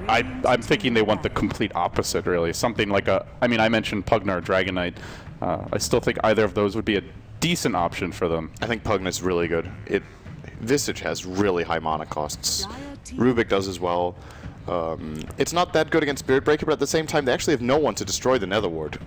I'm thinking they want the complete opposite, really. Something like a, I mean, I mentioned Pugna or Dragon Knight. I still think either of those would be a decent option for them. I think Pugna's really good. Visage has really high mana costs. Rubik does as well. It's not that good against Spirit Breaker, but at the same time, they actually have no one to destroy the Nether Ward.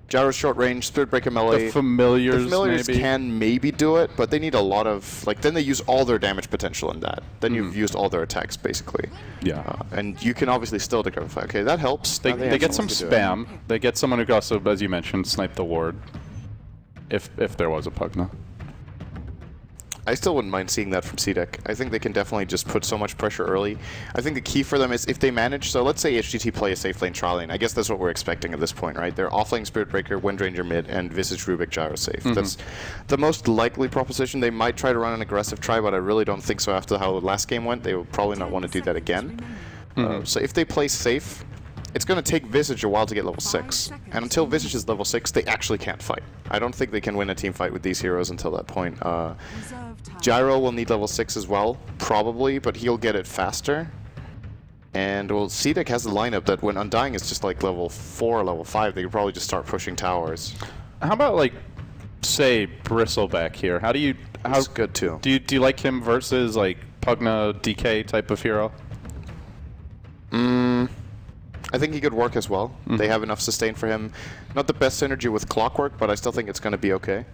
Gyro's short range, Spirit Breaker melee. The familiars maybe can maybe do it, but they need a lot of, like, then they use all their damage potential in that. Then you've used all their attacks, basically. Yeah. And you can obviously still decryptify. Okay, that helps. They get some spam. They get someone who can also, as you mentioned, snipe the ward. If there was a Pugna. I still wouldn't mind seeing that from CDEC. I think they can definitely just put so much pressure early. I think the key for them is if they manage, so let's say HGT play a safe lane trial lane. I guess that's what we're expecting at this point, right? They're offlane Spirit Breaker, Wind Ranger mid, and Visage Rubik Gyro safe. That's the most likely proposition. They might try to run an aggressive try, but I really don't think so after how the last game went. They will probably not want to do that again. So if they play safe, it's going to take Visage a while to get level 6. And until Visage is level 6, they actually can't fight. I don't think they can win a team fight with these heroes until that point. Gyro will need level 6 as well, probably, but he'll get it faster. And, well, CDEC has a lineup that when Undying is just like level 4 or level 5, they could probably just start pushing towers. How about, like, say, Bristleback here? How do you... He's good, too. Do you like him versus, like, Pugna DK type of hero? I think he could work as well. They have enough sustain for him. Not the best synergy with Clockwork, but I still think it's going to be okay.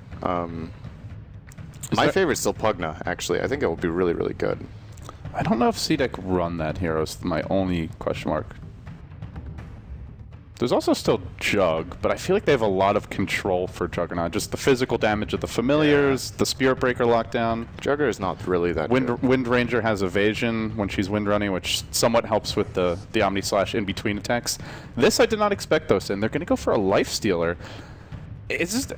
My favorite's still Pugna, actually. I think it will be really, really good. I don't know if CDEC run that hero is my only question mark. There's also still Jug, but I feel like they have a lot of control for Juggernaut. Just the physical damage of the familiars, the Spirit Breaker lockdown. Jugger is not really that good. Wind Ranger has evasion when she's wind running, which somewhat helps with the Omni Slash in between attacks. This I did not expect those in. They're going to go for a Life Stealer. It's just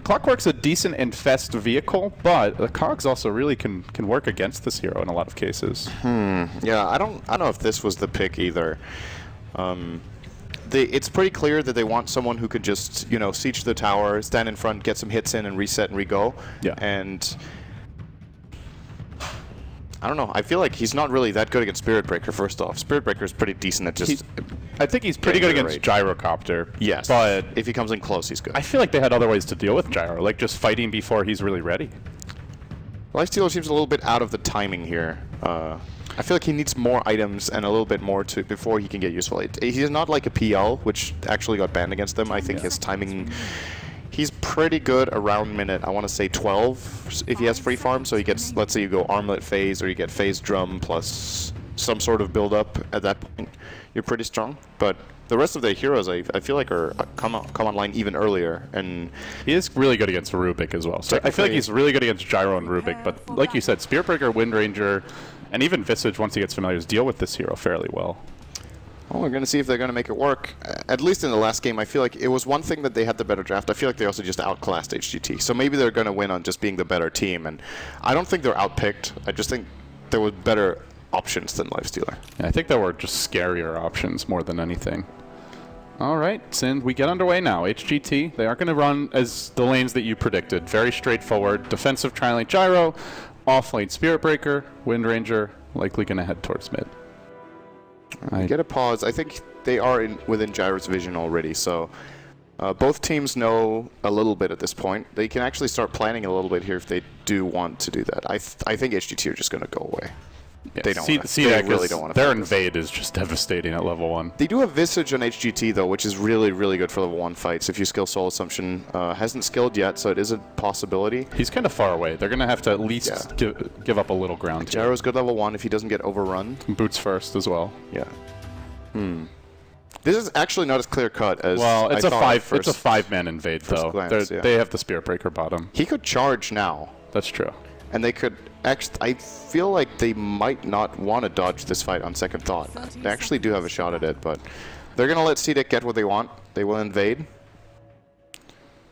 Clockwork's a decent infest vehicle, but the cogs also really can work against this hero in a lot of cases. Yeah, I don't know if this was the pick either. It's pretty clear that they want someone who could just, you know, siege the tower, stand in front, get some hits in, and reset and re-go. Yeah. And I don't know. I feel like he's not really that good against Spirit Breaker. First off, Spirit Breaker is pretty decent at just. I think he's pretty good against Gyrocopter. Yes, but if he comes in close, he's good. I feel like they had other ways to deal with Gyro, like just fighting before he's really ready. Lifestealer seems a little bit out of the timing here. I feel like he needs more items and a little bit more before he can get useful. He's not like a PL, which actually got banned against them. I think his timing... He's pretty good around minute, I want to say 12, if he has free farm. So he gets, let's say you go Armlet phase, or you get phase drum plus some sort of build-up at that point. You're pretty strong. But the rest of the heroes, I feel like, are come online even earlier. And he is really good against Rubik as well. So I feel like he's really good against Gyro and Rubik. But like you said, Spirit Breaker, Wind Ranger, and even Visage, once he gets familiar, deal with this hero fairly well. Well, we're going to see if they're going to make it work. At least in the last game, I feel like it was one thing that they had the better draft. I feel like they also just outclassed HGT. So maybe they're going to win on just being the better team. And I don't think they're outpicked. I just think there were better options than Lifestealer. Yeah, I think there were just scarier options more than anything. All right, Sin, we get underway now. HGT, they are going to run as the lanes that you predicted. Very straightforward. Defensive tri-lane Gyro, off-lane Spirit Breaker, Wind Ranger, likely going to head towards mid. Get a pause. I think they are within Gyro's vision already, so both teams know a little bit at this point. They can actually start planning a little bit here if they do want to do that. I think HGT are just going to go away. Yeah, they don't. They really don't want to. Their invade is just devastating at level 1. They do have Visage on HGT though, which is really, really good for level 1 fights. If you skill Soul Assumption, hasn't skilled yet, so it is a possibility. He's kind of far away. They're going to have to at least give up a little ground. Gyro's good level 1 if he doesn't get overrun. Boots first as well. Yeah. This is actually not as clear cut as it's I a thought it's a 5-man invade though. Glance, They have the Spirit Breaker bottom. He could charge now. That's true. And they could actually, I feel like they might not want to dodge this fight on second thought. They actually do have a shot at it, but they're going to let CDEC get what they want. They will invade.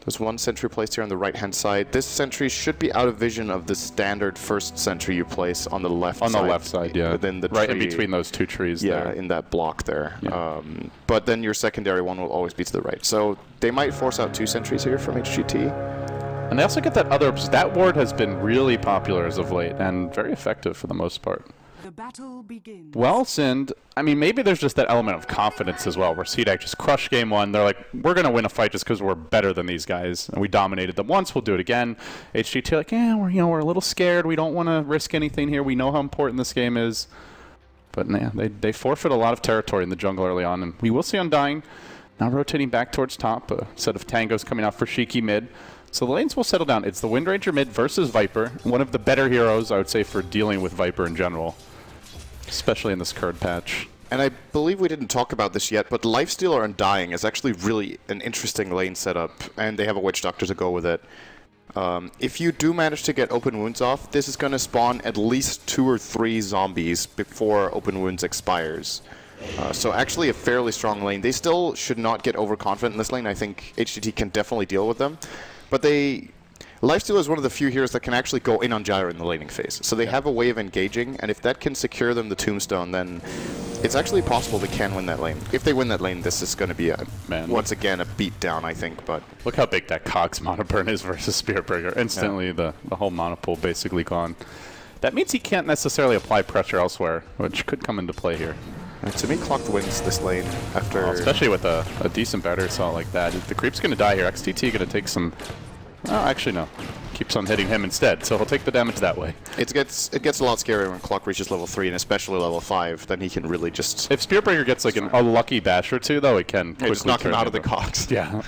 There's one sentry placed here on the right-hand side. This sentry should be out of vision of the standard first sentry you place on the left side. On the left side, yeah. Within the right tree. In between those two trees there. there. In that block there. Yeah. But then your secondary one will always be to the right. So they might force out 2 sentries here from HGT. And they also get that other... That ward has been really popular as of late and very effective for the most part. The battle begins. Well, Sind, I mean, maybe there's just that element of confidence as well, where CDEC just crushed game one. They're like, we're going to win a fight just because we're better than these guys, and we dominated them once. We'll do it again. HGT like, yeah, we're a little scared. We don't want to risk anything here. We know how important this game is. But yeah, they forfeit a lot of territory in the jungle early on, and we will see Undying now rotating back towards top. A set of tangos coming out for Shiki mid. So the lanes will settle down. It's the Wind Ranger mid versus Viper, one of the better heroes, I would say, for dealing with Viper in general, especially in this curd patch. And I believe we didn't talk about this yet, but Lifestealer Undying is actually really an interesting lane setup, and they have a Witch Doctor to go with it. If you do manage to get Open Wounds off, this is going to spawn at least 2 or 3 zombies before Open Wounds expires. So actually a fairly strong lane. They still should not get overconfident in this lane. I think HGT can definitely deal with them. But Lifestealer is one of the few heroes that can actually go in on Gyro in the laning phase. So they have a way of engaging, and if that can secure them the Tombstone, then it's actually possible they can win that lane. If they win that lane, this is going to be, once again, a beatdown, I think. But look how big that Cogs mana burn is versus Spiritbreaker. Instantly, the whole mana pool basically gone. That means he can't necessarily apply pressure elsewhere, which could come into play here. To me, Clock wins this lane after... especially with a decent battery assault like that. The creep's going to die here. XTT going to take some... Oh, actually, no. Keeps on hitting him instead, so he'll take the damage that way. It gets a lot scarier when Clock reaches level 3, and especially level 5. Then he can really just... If Spiritbreaker gets like a lucky dash or two, though, it can quickly just knock him out of the Cogs. Yeah.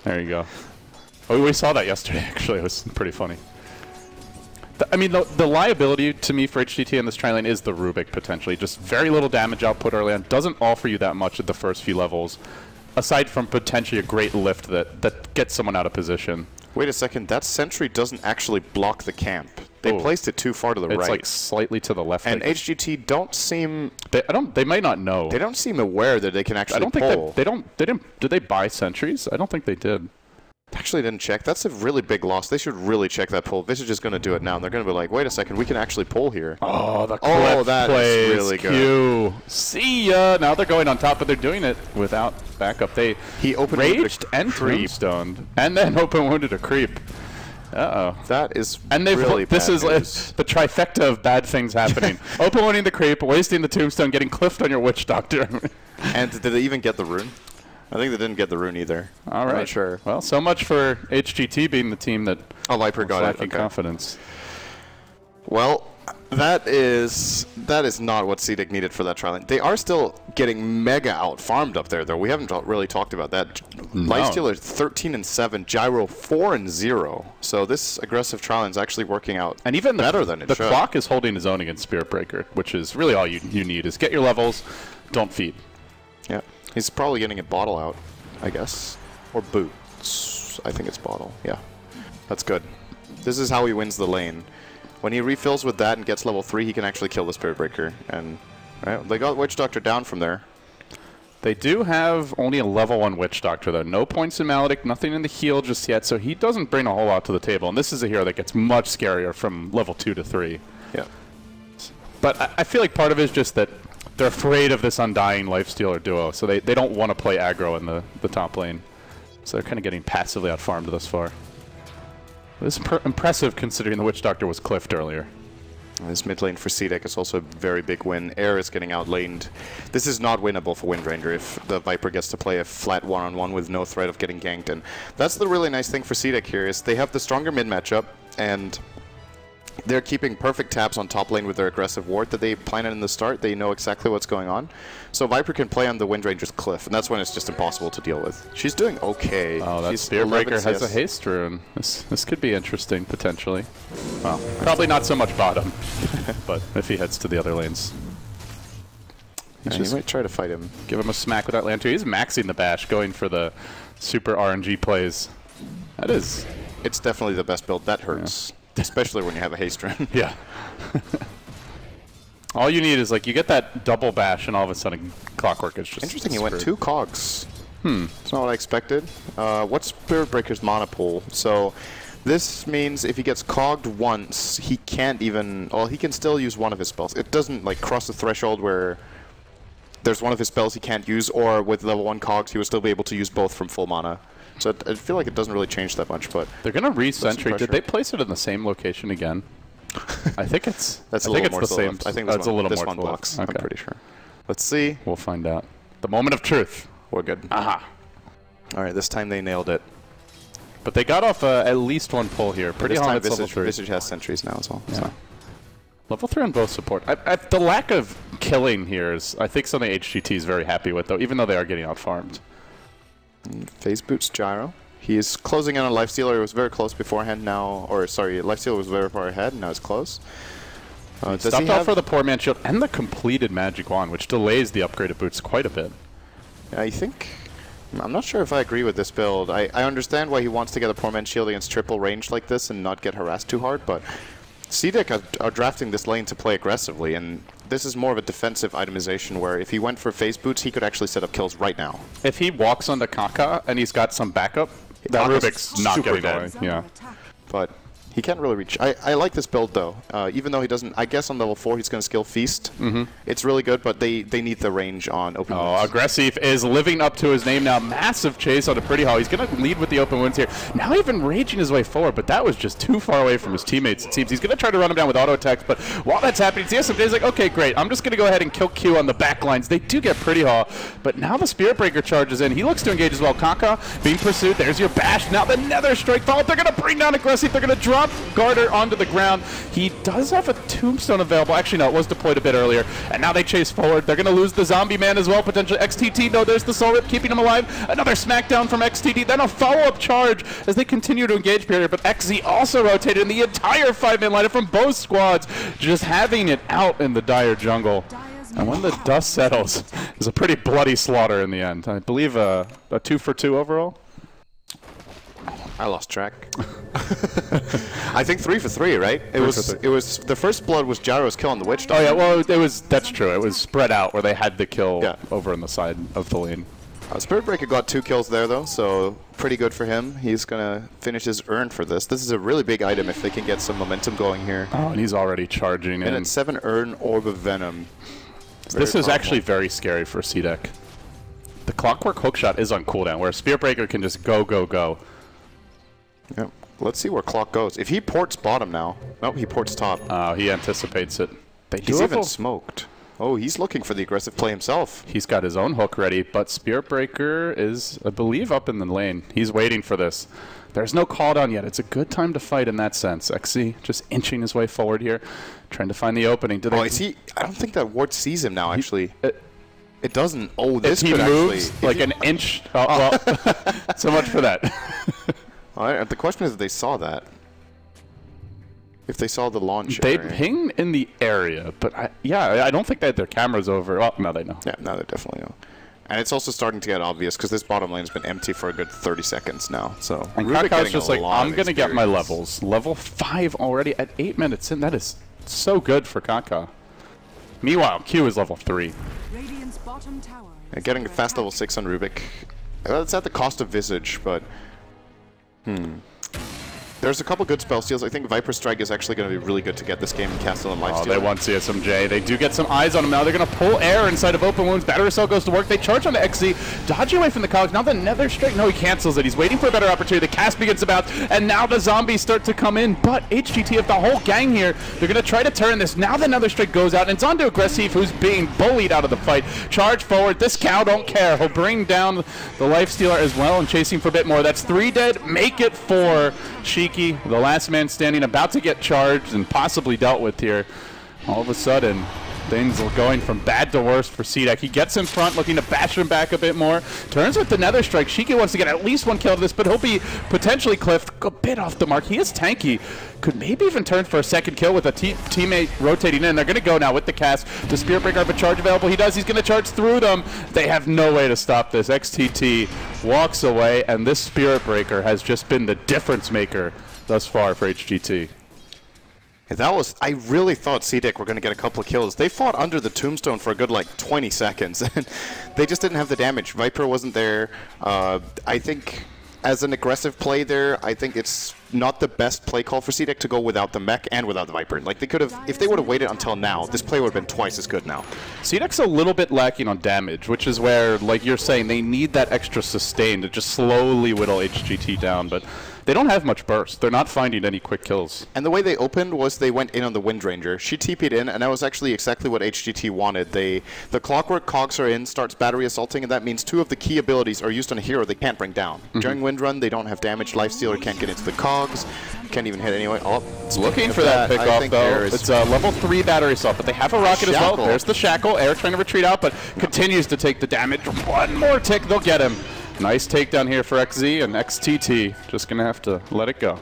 There you go. Oh, we saw that yesterday, actually. It was pretty funny. I mean, the liability to me for HGT in this tri lane is the Rubik, potentially. Just very little damage output early on. Doesn't offer you that much at the first few levels, aside from potentially a great lift that gets someone out of position. Wait a second. That sentry doesn't actually block the camp. They placed it too far to the right. It's like slightly to the left. And HGT don't seem... They might not know. They don't seem aware that they can actually pull. I don't think they didn't... Did they buy sentries? I don't think they did. Actually didn't check. That's a really big loss. They should really check that pull. This is just going to do it now. And they're going to be like, wait a second, we can actually pull here. Oh, the clip that is really good. See ya! Now they're going on top, but they're doing it without backup. He open raged and tombstoned, and then open wounded a creep. Uh-oh. That is really bad news. The trifecta of bad things happening. Open wounding the creep, wasting the tombstone, getting cliffed on your Witch Doctor. And did they even get the rune? I think they didn't get the rune either. All right. I'm not sure. Well, so much for HGT being the team that Viper got it. Okay. Confidence. Well, that is not what CDEC needed for that trial. They are still getting mega out-farmed up there, though. We haven't really talked about that. No. Lifestealer 13-7, Gyro 4-0. So this aggressive trial is actually working out and even better than it should. The clock is holding his own against Spiritbreaker, which is really all you need is get your levels, don't feed. Yeah. He's probably getting a bottle out, I guess. Or boots. I think it's bottle. Yeah. That's good. This is how he wins the lane. When he refills with that and gets level 3, he can actually kill the Spiritbreaker. And right, they got Witch Doctor down from there. They do have only a level 1 Witch Doctor, though. No points in Maledict, nothing in the heal just yet, so he doesn't bring a whole lot to the table. And this is a hero that gets much scarier from level 2 to 3. Yeah. But I feel like part of it is just that they're afraid of this Undying Lifestealer duo, so they don't want to play aggro in the top lane. So they're kind of getting passively out-farmed thus far. This is impressive considering the Witch Doctor was cliffed earlier. This mid lane for CDEC is also a very big win. Air is getting outlaned. This is not winnable for Wind Ranger if the Viper gets to play a flat one-on-one with no threat of getting ganked. And that's the really nice thing for CDEC here is they have the stronger mid matchup, and they're keeping perfect tabs on top lane with their aggressive ward that they planned in the start. They know exactly what's going on. So Viper can play on the Wind Ranger's cliff, and that's when it's just impossible to deal with. She's doing okay. Oh, that Spiritbreaker has a haste rune. This could be interesting, potentially. Well, probably not so much bottom, but if he heads to the other lanes. You might try to fight him. Give him a smack with that Lantern. He's maxing the bash, going for the super RNG plays. That is... It's definitely the best build. That hurts. Yeah. Especially when you have a haste run. Yeah. All you need is, like, you get that double bash, and all of a sudden, Clockwork is just interesting, he went 2 cogs. It's not what I expected. What's Spiritbreaker's mana pool? So, this means if he gets cogged once, he can't even... Well, he can still use one of his spells. It doesn't, like, cross the threshold where there's one of his spells he can't use, or with level 1 cogs, he would still be able to use both from full mana. So I feel like it doesn't really change that much, but... They're going to re-sentry. Did they place it in the same location again? I think it's. That's I a think little it's more the same. I think it's a little this more one to the blocks. left. I'm Okay. pretty sure. Let's see. We'll find out. The moment of truth. We're good. Aha. All right, this time they nailed it. But they got off at least one pull here. Pretty this hard. time Level 3. Visage has sentries now as well. Yeah. So. Level 3 on both support. The lack of killing here is, I think, something HGT is very happy with, though, even though they are getting out-farmed. Phase boots Gyro. He is closing in on Lifestealer. It was very close beforehand now. Or, sorry, Lifestealer was very far ahead, and now it's close. Does he stopped out for the Poor Man Shield and the completed Magic Wand, which delays the upgraded boots quite a bit. I think... I'm not sure if I agree with this build. I understand why he wants to get a Poor Man Shield against triple range like this and not get harassed too hard, but CDEC are drafting this lane to play aggressively, and this is more of a defensive itemization where if he went for phase boots, he could actually set up kills right now. If he walks onto Kaka and he's got some backup, that Rubik's not getting away. Yeah. But he can't really reach. I like this build, though. Even though he doesn't... I guess on level 4 he's going to skill Feast. It's really good, but they need the range on open wounds. Aggressive is living up to his name now. Massive chase on a Pretty Hall. He's going to lead with the open wounds here. Now even raging his way forward, but that was just too far away from his teammates, it seems. He's going to try to run him down with auto attacks, but while that's happening, CSMJ's like, okay, great. I'm just going to go ahead and kill Q on the back lines. They do get Pretty Hall, but now the Spirit Breaker charges in. He looks to engage as well. Kaka being pursued. There's your bash. Now the Nether Strike follow. They're going to bring down Aggressive. They're going to drop Garter onto the ground. He does have a Tombstone available. Actually, no, it was deployed a bit earlier. And now they chase forward. They're going to lose the Zombie Man as well, potentially. XTT, no, there's the Soul Rip keeping him alive. Another smackdown from XTT. Then a follow-up charge as they continue to engage period. But XZ also rotated in the entire 5-man lineup from both squads, just having it out in the dire jungle. And when the dust settles, it's a pretty bloody slaughter in the end. I believe a 2-for-2 overall. I lost track. I think 3-for-3, right? It was the first blood was Gyro's kill on the witch. Oh yeah, well that's true. It was spread out where they had the kill over on the side of the lane. Spirit Breaker got 2 kills there though, so pretty good for him. He's gonna finish his urn for this. This is a really big item if they can get some momentum going here. Oh, and he's already charging in. And 7 urn Orb of Venom. This is actually very scary for CDEC. The Clockwork Hookshot is on cooldown, where Spirit Breaker can just go, go, go. Yep. Let's see where Clock goes. If he ports bottom now. Nope, he ports top. Oh, he anticipates it. He's even smoked. Oh, he's looking for the aggressive play himself. He's got his own hook ready, but Spirit Breaker is, I believe, up in the lane. He's waiting for this. There's no call down yet. It's a good time to fight in that sense. XZ just inching his way forward here, trying to find the opening. Oh, is he? I don't think that ward sees him now, actually. It doesn't. Oh, this could moves actually... like an inch. Oh, well, so much for that. All right, the question is if they saw that. If they saw the launch They area. ping in the area, but I don't think they had their cameras over. Well, now they know. Yeah, now they definitely know. And it's also starting to get obvious because this bottom lane has been empty for a good 30 seconds now. So and Kaka's just like, I'm going to get my levels. Level 5 already at 8 minutes in. That is so good for Kaka. Meanwhile, Q is level 3. And getting a fast level 6 on Rubik. That's at the cost of Visage, but... There's a couple good spell steals. I think Viper Strike is actually going to be really good to get this game in Castle and Lifesteal. Oh, they want CSMJ. They do get some eyes on him now. They're going to pull air inside of open wounds. Battery Cell goes to work. They charge on the XZ. Dodging away from the cogs. Now the Nether Strike. No, he cancels it. He's waiting for a better opportunity. The cast begins to bounce. And now the zombies start to come in. But HGT, have the whole gang here, they're going to try to turn this. Now the Nether Strike goes out. And it's onto Aggressive, who's being bullied out of the fight. Charge forward. This cow don't care. He'll bring down the Lifestealer as well and chasing for a bit more. That's 3 dead. Make it 4. Shiki, the last man standing, about to get charged and possibly dealt with here. All of a sudden, things are going from bad to worse for CDEC. He gets in front, looking to bash him back a bit more. Turns with the Nether Strike. Shiki wants to get at least 1 kill of this, but he'll be potentially cliffed a bit off the mark. He is tanky. Could maybe even turn for a 2nd kill with a teammate rotating in. They're going to go now with the cast. Does Spirit Breaker have a charge available? He does. He's going to charge through them. They have no way to stop this. XTT walks away, and this Spirit Breaker has just been the difference maker thus far for HGT. That was, I really thought CDEC were going to get a couple of kills. They fought under the Tombstone for a good, like, 20 seconds, and they just didn't have the damage. Viper wasn't there. I think, as an aggressive play there, I think it's not the best play call for CDEC to go without the mech and without the Viper. Like, they could have, if they would have waited until now, this play would have been twice as good now. CDEC's a little bit lacking on damage, which is where, like you're saying, they need that extra sustain to just slowly whittle HGT down, but they don't have much burst. They're not finding any quick kills. And the way they opened was they went in on the Wind Ranger. She TP'd in, and that was actually exactly what HGT wanted. The Clockwork cogs are in, starts battery assaulting, and that means 2 of the key abilities are used on a hero they can't bring down. During Wind Run, they don't have damage. Lifestealer can't get into the cogs, can't even hit anyway. Oh, it's looking for that pickoff, though. It's a level 3 battery assault, but they have a rocket as well. There's the Shackle. Air trying to retreat out, but continues to take the damage. One more tick, they'll get him. Nice takedown here for XZ, and XTT just going to have to let it go.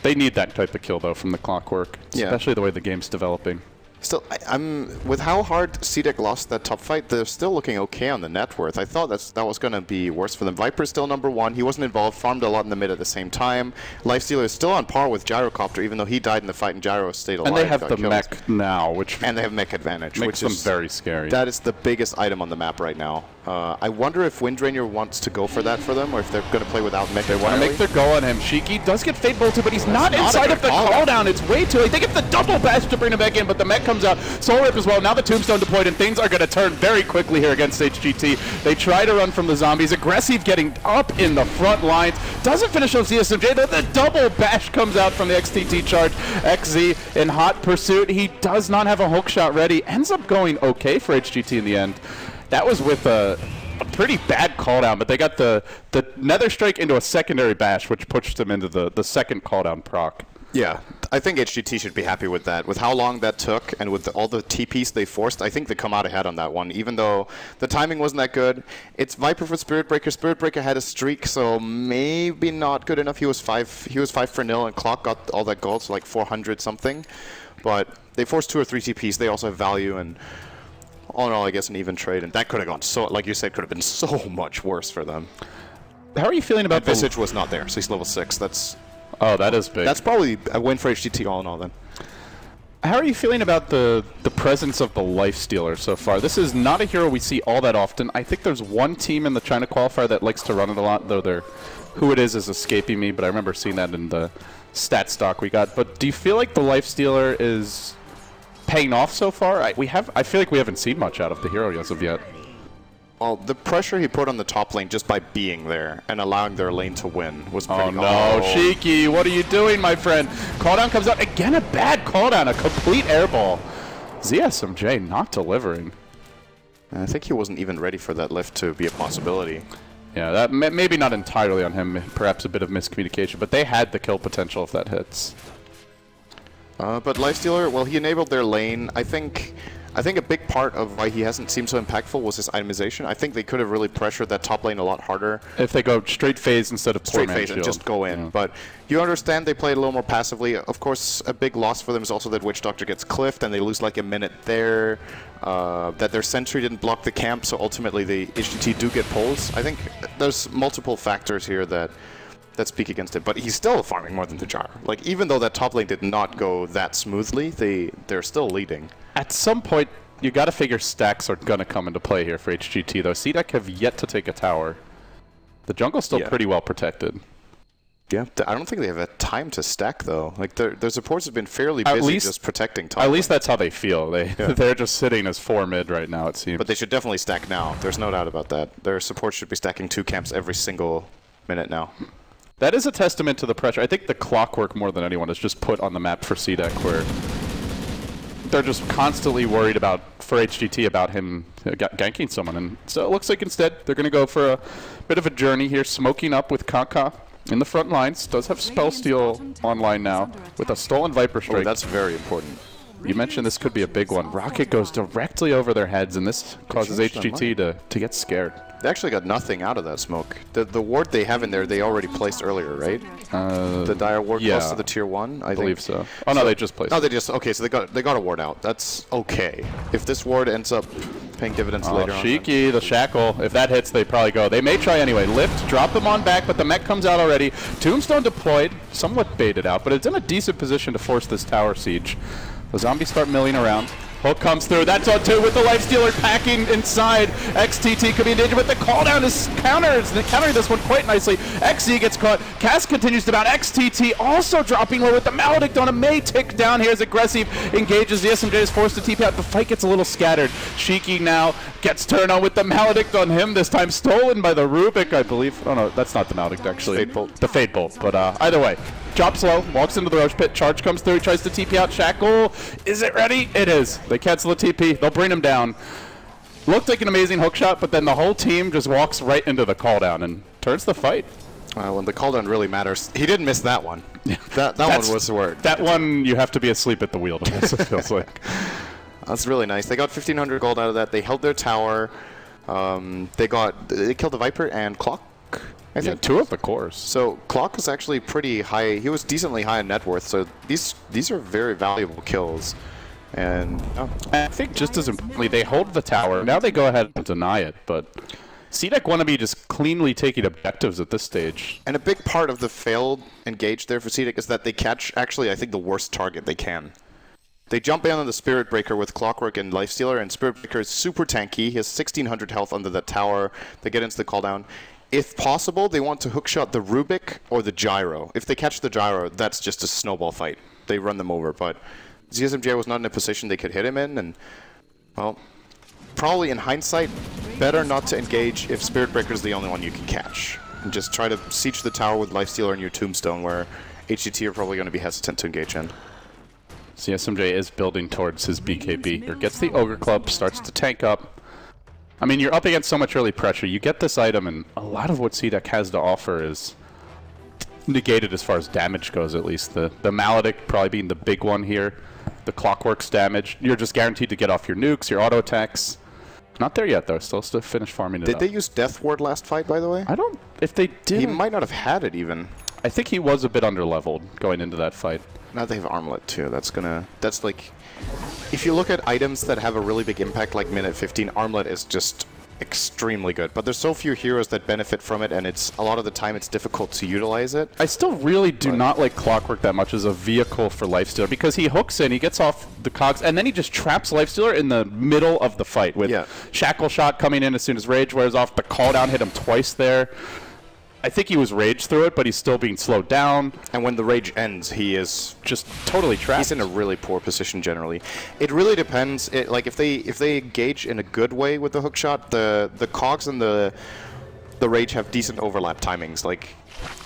They need that type of kill, though, from the Clockwork, especially the way the game's developing. Still, I'm with how hard CDEC lost that top fight, they're still looking okay on the net worth. I thought that was going to be worse for them. Viper's still #1. He wasn't involved, farmed a lot in the mid at the same time. Lifestealer is still on par with Gyrocopter, even though he died in the fight and Gyro stayed alive. And they have the mech now, which and they have mech advantage, makes them very scary. That is the biggest item on the map right now. I wonder if Wind Ranger wants to go for that for them, or if they're going to play without mech. They want to make their go on him. Shiki does get Fate Bolted, but he's not inside of the cooldown. It's way too late. They get the double bash to bring him back in, but the mech comes out. Soul Rip as well. Now the Tombstone deployed, and things are going to turn very quickly here against HGT. They try to run from the zombies. Aggressive getting up in the front lines. Doesn't finish off ZSMJ, though the double bash comes out from the XTT charge. XZ in hot pursuit. He does not have a hook shot ready. Ends up going okay for HGT in the end. That was with a pretty bad call down, but they got the Nether Strike into a secondary bash, which pushed them into the second call down proc. Yeah, I think HGT should be happy with that. With how long that took and with all the TPs they forced, I think they come out ahead on that one, even though the timing wasn't that good. It's Viper for Spirit Breaker. Spirit Breaker had a streak, so maybe not good enough. He was 5 for nil, and Clock got all that gold, so like 400 something. But they forced 2 or 3 TPs. They also have value, and all in all, I guess an even trade, and that could have gone so, like you said, could have been so much worse for them. How are you feeling about Visage was not there, so he's level 6. Oh, that is big. That's probably a win for HGT all in all then. How are you feeling about the presence of the Lifestealer so far? This is not a hero we see all that often. I think there's one team in the China qualifier that likes to run it a lot, though who it is escaping me, but I remember seeing that in the stat stock we got. But do you feel like the Lifestealer is paying off so far? I feel like we haven't seen much out of the hero as of yet. Well, the pressure he put on the top lane just by being there and allowing their lane to win was pretty good. Oh no, Shiki, what are you doing, my friend? Calldown comes out. Again, a bad calldown, a complete airball. ZSMJ not delivering. I think he wasn't even ready for that lift to be a possibility. Yeah, that maybe not entirely on him, perhaps a bit of miscommunication, but they had the kill potential if that hits. But Lifestealer, well, he enabled their lane. I think a big part of why he hasn't seemed so impactful was his itemization. I think they could have really pressured that top lane a lot harder. If they go straight phase instead of straight phase and just go in. Yeah. But you understand they played a little more passively. Of course, a big loss for them is also that Witch Doctor gets cliffed and they lose like a minute there. That their sentry didn't block the camp, so ultimately the HGT do get pulls. I think there's multiple factors here that speak against it, but he's still farming more than the Jar. Like, even though that top lane did not go that smoothly, they're still leading. At some point, you got to figure stacks are going to come into play here for HGT, though. CDEC have yet to take a tower. The jungle's still pretty well protected. Yeah, I don't think they have a time to stack, though. Like, their supports have been fairly busy just protecting top lane. At least that's how they feel. They're just sitting as 4 mid right now, it seems. But they should definitely stack now. There's no doubt about that. Their support should be stacking 2 camps every single minute now. That is a testament to the pressure. I think the Clockwork, more than anyone, is just put on the map for CDEC, where they're just constantly worried about, for HGT, about him ganking someone. And so it looks like instead they're going to go for a bit of a journey here, smoking up with Kaka in the front lines. Does have Spell Steal online now with a stolen Viper Strike. Oh, that's very important. You mentioned this could be a big one. Rocket goes directly over their heads, and this causes HGT to get scared. They actually got nothing out of that smoke. The ward they have in there, they already placed earlier, right? The dire ward close to the tier 1, I believe so. Oh no, they just placed. No, they just okay. So they got a ward out. That's okay. If this ward ends up paying dividends later on. Shiki, the shackle. If that hits, they probably go. They may try anyway. Lift, drop them on back, but the mech comes out already. Tombstone deployed, somewhat baited out, but it's in a decent position to force this tower siege. The zombies start milling around. Hook comes through. That's on 2 with the Lifestealer packing inside. XTT could be in danger, but the call down is countering this one quite nicely. XZ gets caught. Cass continues to bound. XTT also dropping low with the Maledict on him. May tick down here as Aggressive engages. The SMJ is forced to TP out. The fight gets a little scattered. Shiki now gets turned on with the Maledict on him. This time stolen by the Rubik, I believe. Oh no, that's not the Maledict actually. Fate Bolt. The Fate Bolt. But either way. Drops low, walks into the Roche Pit, charge comes through, he tries to TP out Shackle. Is it ready? It is. They cancel the TP, they'll bring him down. Looked like an amazing hook shot, but then the whole team just walks right into the call down and turns the fight. When the call down really matters, he didn't miss that one. that one was the word. That one, you have to be asleep at the wheel to miss, it feels like. That's really nice. They got 1,500 gold out of that. They held their tower. They killed the Viper and Clock. I think 2 of the cores. So Clock was actually pretty high. He was decently high in net worth. So these are very valuable kills. And I think just as importantly, they hold the tower. Now they go ahead and deny it. But CDEC want to be just cleanly taking objectives at this stage. And a big part of the failed engage there for CDEC is that they catch actually I think the worst target they can. They jump in on the Spirit Breaker with Clockwork and Lifestealer, and Spirit Breaker is super tanky. He has 1,600 health under that tower. They get into the call down. If possible, they want to hookshot the Rubik or the Gyro. If they catch the Gyro, that's just a snowball fight. They run them over, but ZSMJ was not in a position they could hit him in, and, well, probably in hindsight, better not to engage if Spirit Breaker is the only one you can catch. And just try to siege the tower with Lifestealer and your Tombstone, where HGT are probably going to be hesitant to engage in. CSMJ is building towards his BKB, or gets the Ogre Club, starts to tank up. I mean, you're up against so much early pressure. You get this item, and a lot of what CDEC has to offer is negated as far as damage goes, at least. The Maledict probably being the big one here. The Clockwork's damage. You're just guaranteed to get off your nukes, your auto attacks. Not there yet, though. Still to finish farming it Did up. they use Death Ward last fight, by the way? I don't... If they did... He might not have had it, even. I think he was a bit underleveled going into that fight. Now they have Armlet, too. That's like... If you look at items that have a really big impact, like Minute 15, Armlet is just extremely good. But there's so few heroes that benefit from it, and a lot of the time it's difficult to utilize it. I still really do not like Clockwork that much as a vehicle for Lifestealer, because he hooks in, he gets off the cogs, and then he just traps Lifestealer in the middle of the fight with Shackle Shot coming in as soon as Rage wears off. The call down hit him twice there. I think he was Rage through it, but he's still being slowed down. And when the Rage ends, he is just totally trapped. He's in a really poor position generally. It really depends. Like if they engage in a good way with the hookshot, the cogs and the Rage have decent overlap timings. Like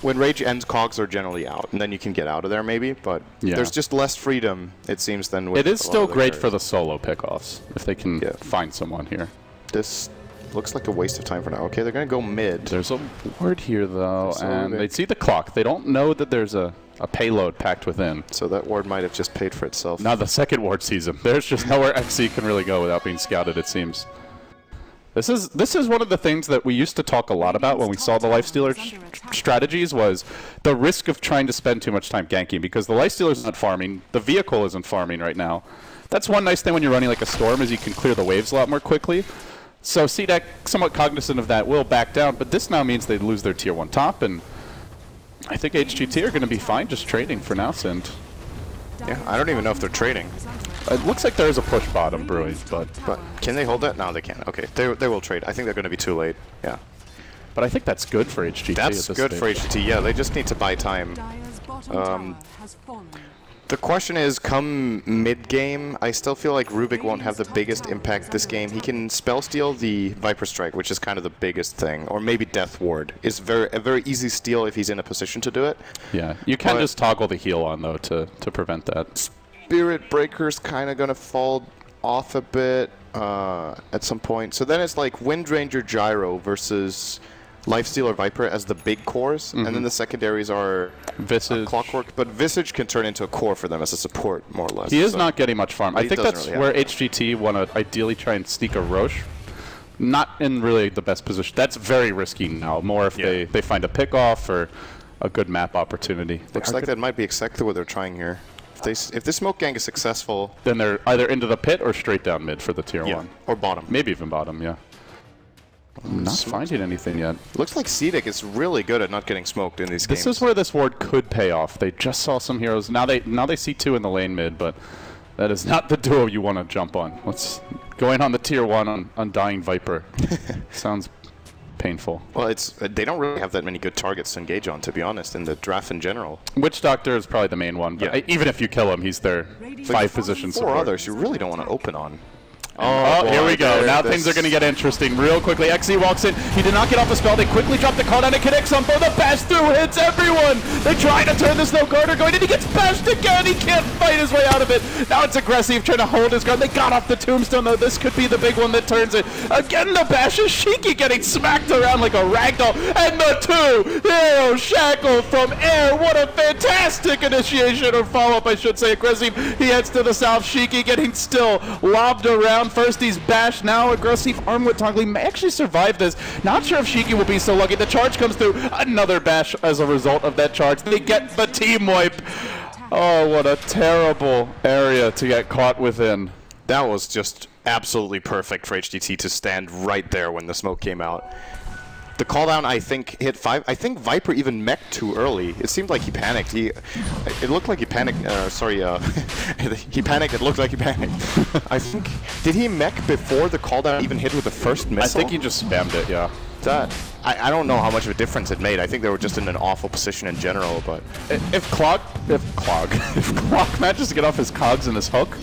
when Rage ends, cogs are generally out, and then you can get out of there maybe. But there's just less freedom, it seems, than with. It is still great for the solo pickoffs if they can find someone here. This looks like a waste of time for now. Okay, they're going to go mid. There's a ward here, though, and they see the clock. They don't know that there's a payload packed within. So that ward might have just paid for itself. Now the second ward sees him. There's just nowhere XC can really go without being scouted, it seems. This is one of the things that we used to talk a lot about when we saw the Lifestealer strategies, was the risk of trying to spend too much time ganking, because the Lifestealer's not farming, the vehicle isn't farming right now. That's one nice thing when you're running like a Storm, is you can clear the waves a lot more quickly. So CDEC, somewhat cognizant of that, will back down, but this now means they lose their Tier 1 top, and I think HGT are going to be fine just trading for now, Sind. Yeah, I don't even know if they're trading. It looks like there is a push bottom brewing, but can they hold that? No, they can't. Okay, they will trade. I think they're going to be too late. Yeah. But I think that's good for HGT. That's good for HGT, yeah. They just need to buy time. The question is, come mid-game, I still feel like Rubik won't have the biggest impact this game. He can spell steal the Viper Strike, which is kind of the biggest thing, or maybe Death Ward. It's a very easy steal if he's in a position to do it. Yeah, you can just toggle the heal on, though, to prevent that. Spirit Breaker's kind of going to fall off a bit at some point. So then it's like Wind Ranger Gyro versus Lifestealer Viper as the big cores, and then the secondaries are Visage, Clockwork, but Visage can turn into a core for them as a support, more or less. He is not getting much farm. I think that's really where HGT want to ideally try and sneak a Roche. Not in really the best position. That's very risky now, more if they find a pick-off or a good map opportunity. Looks like that might be exactly what they're trying here. If this smoke gang is successful, then they're either into the pit or straight down mid for the Tier 1. Or bottom. Maybe even bottom, yeah. I'm not finding anything yet. Looks like CDEC is really good at not getting smoked in these games. This is where this ward could pay off. They just saw some heroes. Now they see two in the lane mid, but That is not the duo you want to jump on. Let's go in on the tier 1 on Undying Viper. Sounds painful. Well, they don't really have that many good targets to engage on, to be honest, in the draft in general. Witch Doctor is probably the main one, but even if you kill him, he's their 5 position support. 4 others you really don't want to open on. Oh, here we go. Now things are going to get interesting real quickly. XE walks in. He did not get off a spell. They quickly drop the call down. It connects on both. The bash through hits everyone. They try to turn this. No Garter going in. He gets bashed again. He can't fight his way out of it. Now it's aggressive, trying to hold his guard. They got off the tombstone, though. This could be the big one that turns it. Again, the bash is Shiki getting smacked around like a ragdoll. And the 2 hero shackle from air. What a fantastic initiation or follow-up, I should say. Aggressive. He heads to the south. Shiki getting still lobbed around. First he's bashed, now aggressive Armlet Toggly may actually survive this. Not sure if Shiki will be so lucky. The charge comes through, another bash as a result of that charge. They get the team wipe. Oh, what a terrible area to get caught within. That was just absolutely perfect for HGT to stand right there when the smoke came out. The cooldown, I think, hit 5. I think Viper even mech'd too early. It seemed like he panicked. It looked like he panicked. He panicked. It looked like he panicked. I think. Did he mech before the cooldown even hit with the first missile? I think he just spammed it. Yeah. I don't know how much of a difference it made. I think they were just in an awful position in general. But if Clog manages to get off his cogs in this hook,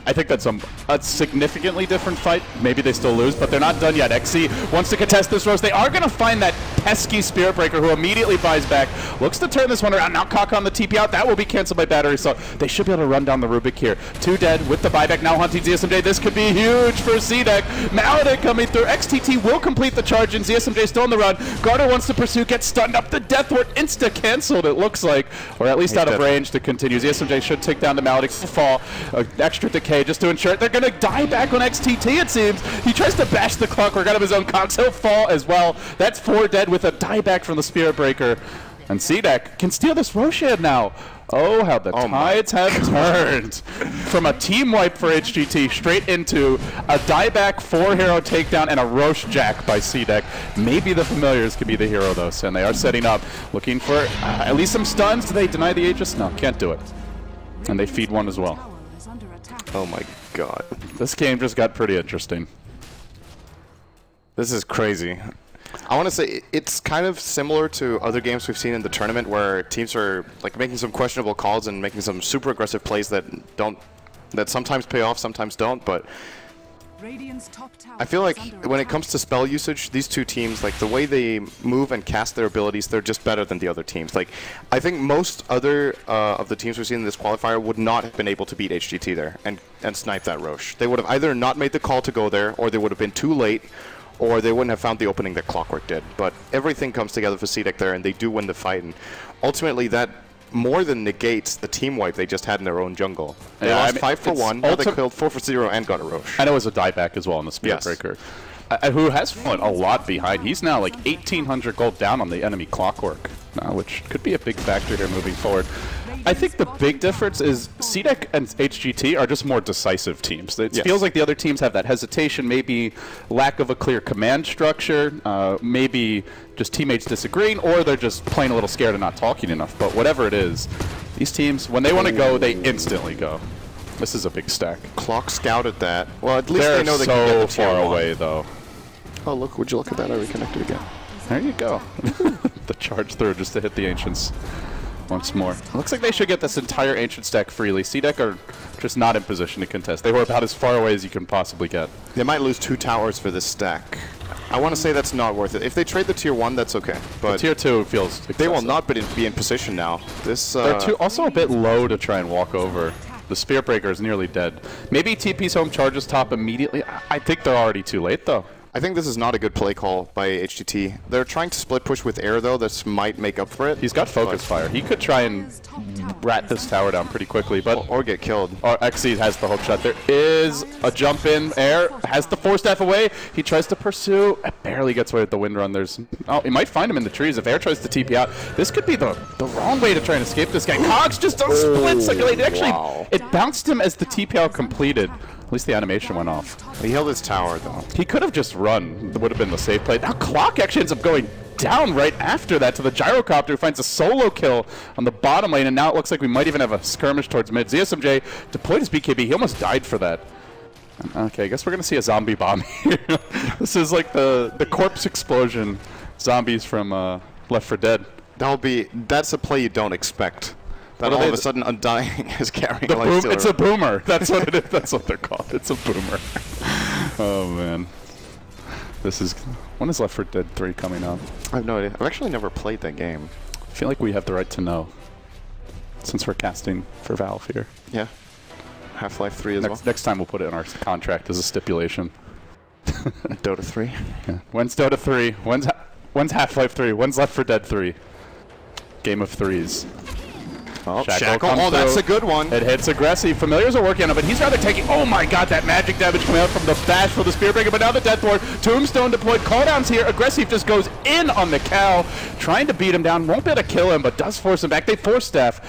I think that's a significantly different fight. Maybe they still lose, but they're not done yet. XC wants to contest this roast. They are going to find that pesky Spirit Breaker who immediately buys back. Looks to turn this one around. Now Cock on the TP out. That will be canceled by Battery, so they should be able to run down the Rubik here. 2 dead with the buyback. Now hunting ZSMJ. This could be huge for CDEC. Maladin coming through. XTT will complete the charge, and ZSMJ still on the run. Garter wants to pursue, gets stunned up. The Death Ward insta-canceled, it looks like, or at least out of range to continue. ZSMJ should take down the Maladin. Fall. Extra decay just to ensure it. They're going to die back on XTT, it seems. He tries to bash the Clockwork out of his own cogs. He'll fall as well. That's 4 dead with a dieback from the Spirit Breaker. And CDEC can steal this Roshan now. Oh, how the tides have turned. From a team wipe for HGT straight into a dieback 4-hero takedown and a Roche Jack by CDEC. Maybe the familiars could be the hero, though, and they are setting up, looking for at least some stuns. Do they deny the Aegis? No, can't do it. And they feed one as well. Oh my god. This game just got pretty interesting. This is crazy. I want to say it's kind of similar to other games we've seen in the tournament where teams are like making some questionable calls and making some super aggressive plays that sometimes pay off, sometimes don't, but I feel like when it comes to spell usage, these two teams, like the way they move and cast their abilities, they're just better than the other teams. Like, I think most other of the teams we've seen in this qualifier would not have been able to beat HGT there and snipe that Roche. They would have either not made the call to go there, or they would have been too late, or they wouldn't have found the opening that Clockwork did. But everything comes together for CDEC there, and they do win the fight. And ultimately, that more than negates the team wipe they just had in their own jungle. They lost 5 for 1, now they killed 4 for 0 and got a Roche. And it was a dieback as well on the Spirit Breaker. Who has fallen a lot behind. He's now like 1,800 gold down on the enemy Clockwork, which could be a big factor here moving forward. I think the big difference is CDEC and HGT are just more decisive teams. It feels like the other teams have that hesitation, maybe lack of a clear command structure, maybe just teammates disagreeing, or they're just playing a little scared and not talking enough. But whatever it is, these teams, when they want to go, they instantly go. This is a big stack. Clock scouted that. Well, at least they know they can get the far away, though. Oh, look, would you look at that? I reconnected again. There you go. The charge through just to hit the Ancients once more. Looks like they should get this entire Ancient stack freely. CDEC are just not in position to contest. They were about as far away as you can possibly get. They might lose 2 towers for this stack. I want to say that's not worth it. If they trade the tier 1, that's okay. But the tier 2 feels excessive. They will not be in position now. They're also a bit low to try and walk over. The Spirit Breaker is nearly dead. Maybe TP's home charges top immediately. I think they're already too late, though. I think this is not a good play call by HGT. They're trying to split push with air, though. This might make up for it. He's got focus fire. He could try and rat this tower down pretty quickly, but or get killed. Or XC has the hook shot. There is a jump in. Air has the 4 staff away. He tries to pursue. It barely gets away with the wind run. He might find him in the trees if Air tries to TP out. This could be the wrong way to try and escape this guy. Cogs just a split second. Actually, it bounced him as the TP out completed. At least the animation went off. He held his tower, though. He could have just run. That would have been the safe play. Now Clock actually ends up going down right after that to the gyrocopter, who finds a solo kill on the bottom lane, and now it looks like we might even have a skirmish towards mid. ZSMJ deployed his BKB. He almost died for that. Okay, I guess we're going to see a zombie bomb here. This is like the corpse explosion zombies from Left 4 Dead. That's a play you don't expect. That all of a sudden Undying is carrying a boom. It's a boomer. That's what it is. That's what they're called. It's a boomer. Oh man, this is. When is Left 4 Dead 3 coming out? I have no idea. I've actually never played that game. I feel like we have the right to know, since we're casting for Valve here. Yeah. Half-Life 3 as well. Next time we'll put it in our contract as a stipulation. Dota 3. Yeah. When's Dota 3? When's Half-Life 3? When's Left 4 Dead 3? Game of threes. Oh, Shackle. Oh, that's a good one. It hits aggressive. Familiars are working on it, but he's rather taking... Oh my god, that magic damage coming out from the bash for the Spearbreaker, but now the Death Ward. Tombstone deployed. Calldowns here. Aggressive just goes in on the cow, trying to beat him down. Won't be able to kill him, but does force him back. They force staff.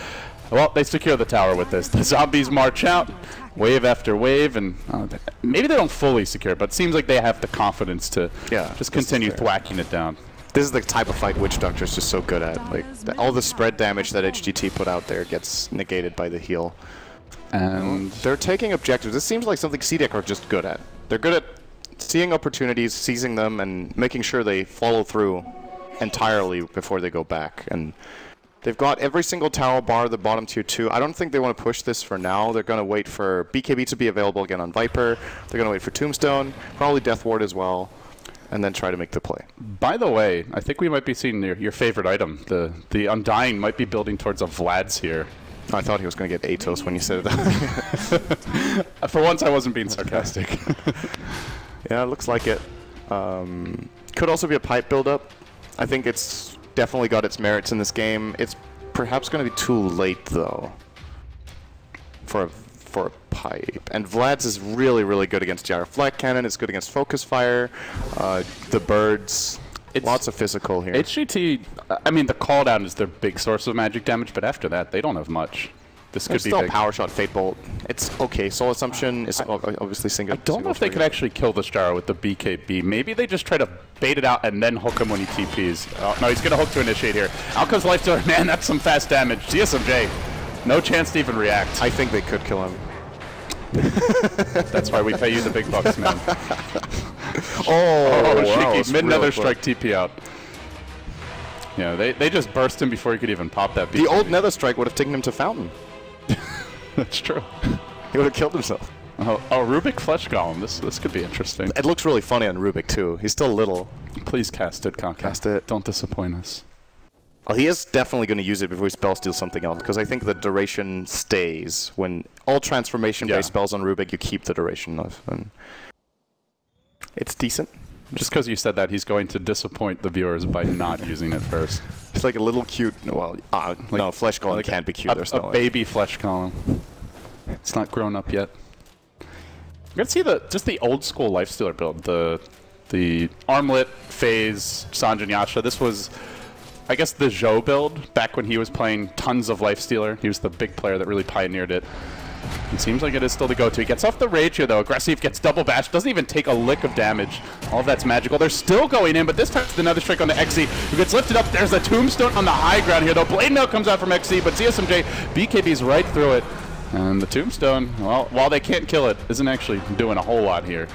Well, they secure the tower with this. The zombies march out, wave after wave, and maybe they don't fully secure, but it seems like they have the confidence to just continue thwacking it down. This is the type of fight Witch Doctor is just so good at. Like all the spread damage that HGT put out there gets negated by the heal. And they're taking objectives. This seems like something CDEC are just good at. They're good at seeing opportunities, seizing them, and making sure they follow through entirely before they go back. And they've got every single tower bar the bottom tier 2. I don't think they want to push this for now. They're going to wait for BKB to be available again on Viper. They're going to wait for Tombstone, probably Death Ward as well, and then try to make the play. By the way, I think we might be seeing your favorite item. The Undying might be building towards a Vlad's here. I thought he was going to get Atos when you said that. For once, I wasn't being sarcastic. Yeah, it looks like it. Could also be a pipe build-up. I think it's definitely got its merits in this game. It's perhaps going to be too late, though, for a pipe. And Vlad's is really, really good against Gyro Flak Cannon. It's good against Focus Fire, the birds. Lots of physical here. HGT, I mean, the call down is their big source of magic damage, but after that, they don't have much. This could be still big. Power Shot, Fate Bolt. It's okay. Soul Assumption is obviously single. I don't know if they could actually kill this Gyro with the BKB. Maybe they just try to bait it out and then hook him when he TPs. Oh, no, he's going to hook to initiate here. Out comes Lifestealer. Man, that's some fast damage. CSMJ, no chance to even react. I think they could kill him. That's why we pay you the big bucks, man. Wow, Shiki, mid-nether strike TP out. Yeah, they just burst him before he could even pop that BKB. The old Nether Strike would have taken him to Fountain. That's true. He would have killed himself. Oh, Rubik Flesh Golem. This could be interesting. It looks really funny on Rubik, too. He's still little. Please cast it, Conker. Cast it. Don't disappoint us. Well, he is definitely going to use it before he spell steals something else, because I think the duration stays. When all transformation-based spells on Rubik, you keep the duration of. And it's decent. Just because you said that, he's going to disappoint the viewers by not using it first. It's like a little cute. Well, no, Flesh Golem can't be cute. There's no way. Baby Flesh Golem. It's not grown up yet. I'm gonna see just the old school Lifestealer build. The Armlet, Phase, Sanjin Yasha. This was, I guess, the Zhou build back when he was playing tons of Lifestealer. He was the big player that really pioneered it. It seems like it is still the go-to. He gets off the rage here, though. Aggressive, gets double bash, doesn't even take a lick of damage. All of that's magical. They're still going in, but this time it's another strike on the XZ, who gets lifted up. There's a Tombstone on the high ground here, though. Blade Mail comes out from XZ, but CSMJ, BKB's right through it. And the Tombstone, well, while they can't kill it, isn't actually doing a whole lot here.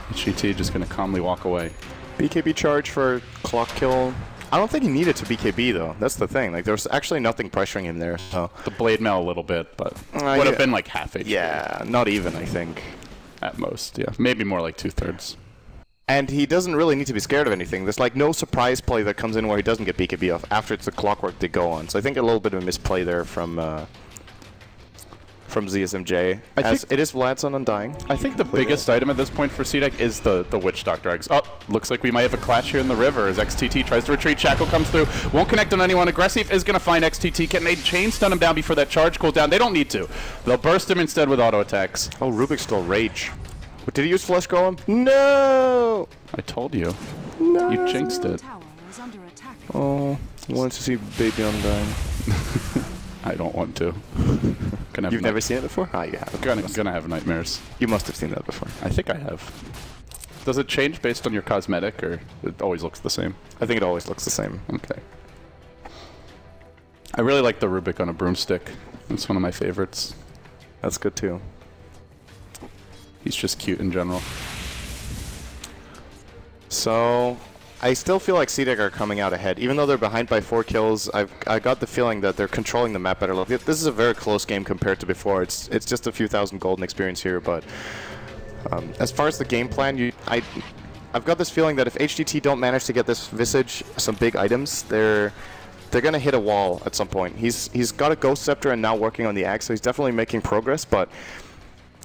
HGT just going to calmly walk away. BKB charge for clock kill. I don't think he needed to BKB, though. That's the thing. Like, there's actually nothing pressuring him there. So. The Blade Mail a little bit, but would have been like half HP. Yeah, not even, I think. At most, yeah. Maybe more like 2/3. And he doesn't really need to be scared of anything. There's like no surprise play that comes in where he doesn't get BKB off after it's the clockwork they go on. So I think a little bit of a misplay there from ZSMJ. It is Vlad's on Undying. I think the biggest item at this point for CDEC is the Witch Doctor eggs. Oh, looks like we might have a clash here in the river as XTT tries to retreat. Shackle comes through. Won't connect on anyone. Aggressive is going to find XTT. Can they chain stun him down before that charge cools down? They don't need to. They'll burst him instead with auto attacks. Oh, Rubik stole Rage. Did he use Flesh Golem? No! I told you. No. You jinxed it. Oh, I wanted to see Baby Undying. I don't want to. You've never seen it before? Ah, you have. Gonna have nightmares. You must have seen that before. I think I have. Does it change based on your cosmetic, or it always looks the same? I think it always looks the same. Okay. I really like the Rubik on a broomstick. It's one of my favorites. That's good too. He's just cute in general. So, I still feel like CDEC are coming out ahead. Even though they're behind by 4 kills, I got the feeling that they're controlling the map better. This is a very close game compared to before. It's just a few thousand golden experience here, but as far as the game plan, I've got this feeling that if HGT don't manage to get this Visage some big items, they're gonna hit a wall at some point. He's got a Ghost Scepter and now working on the Axe, so he's definitely making progress, but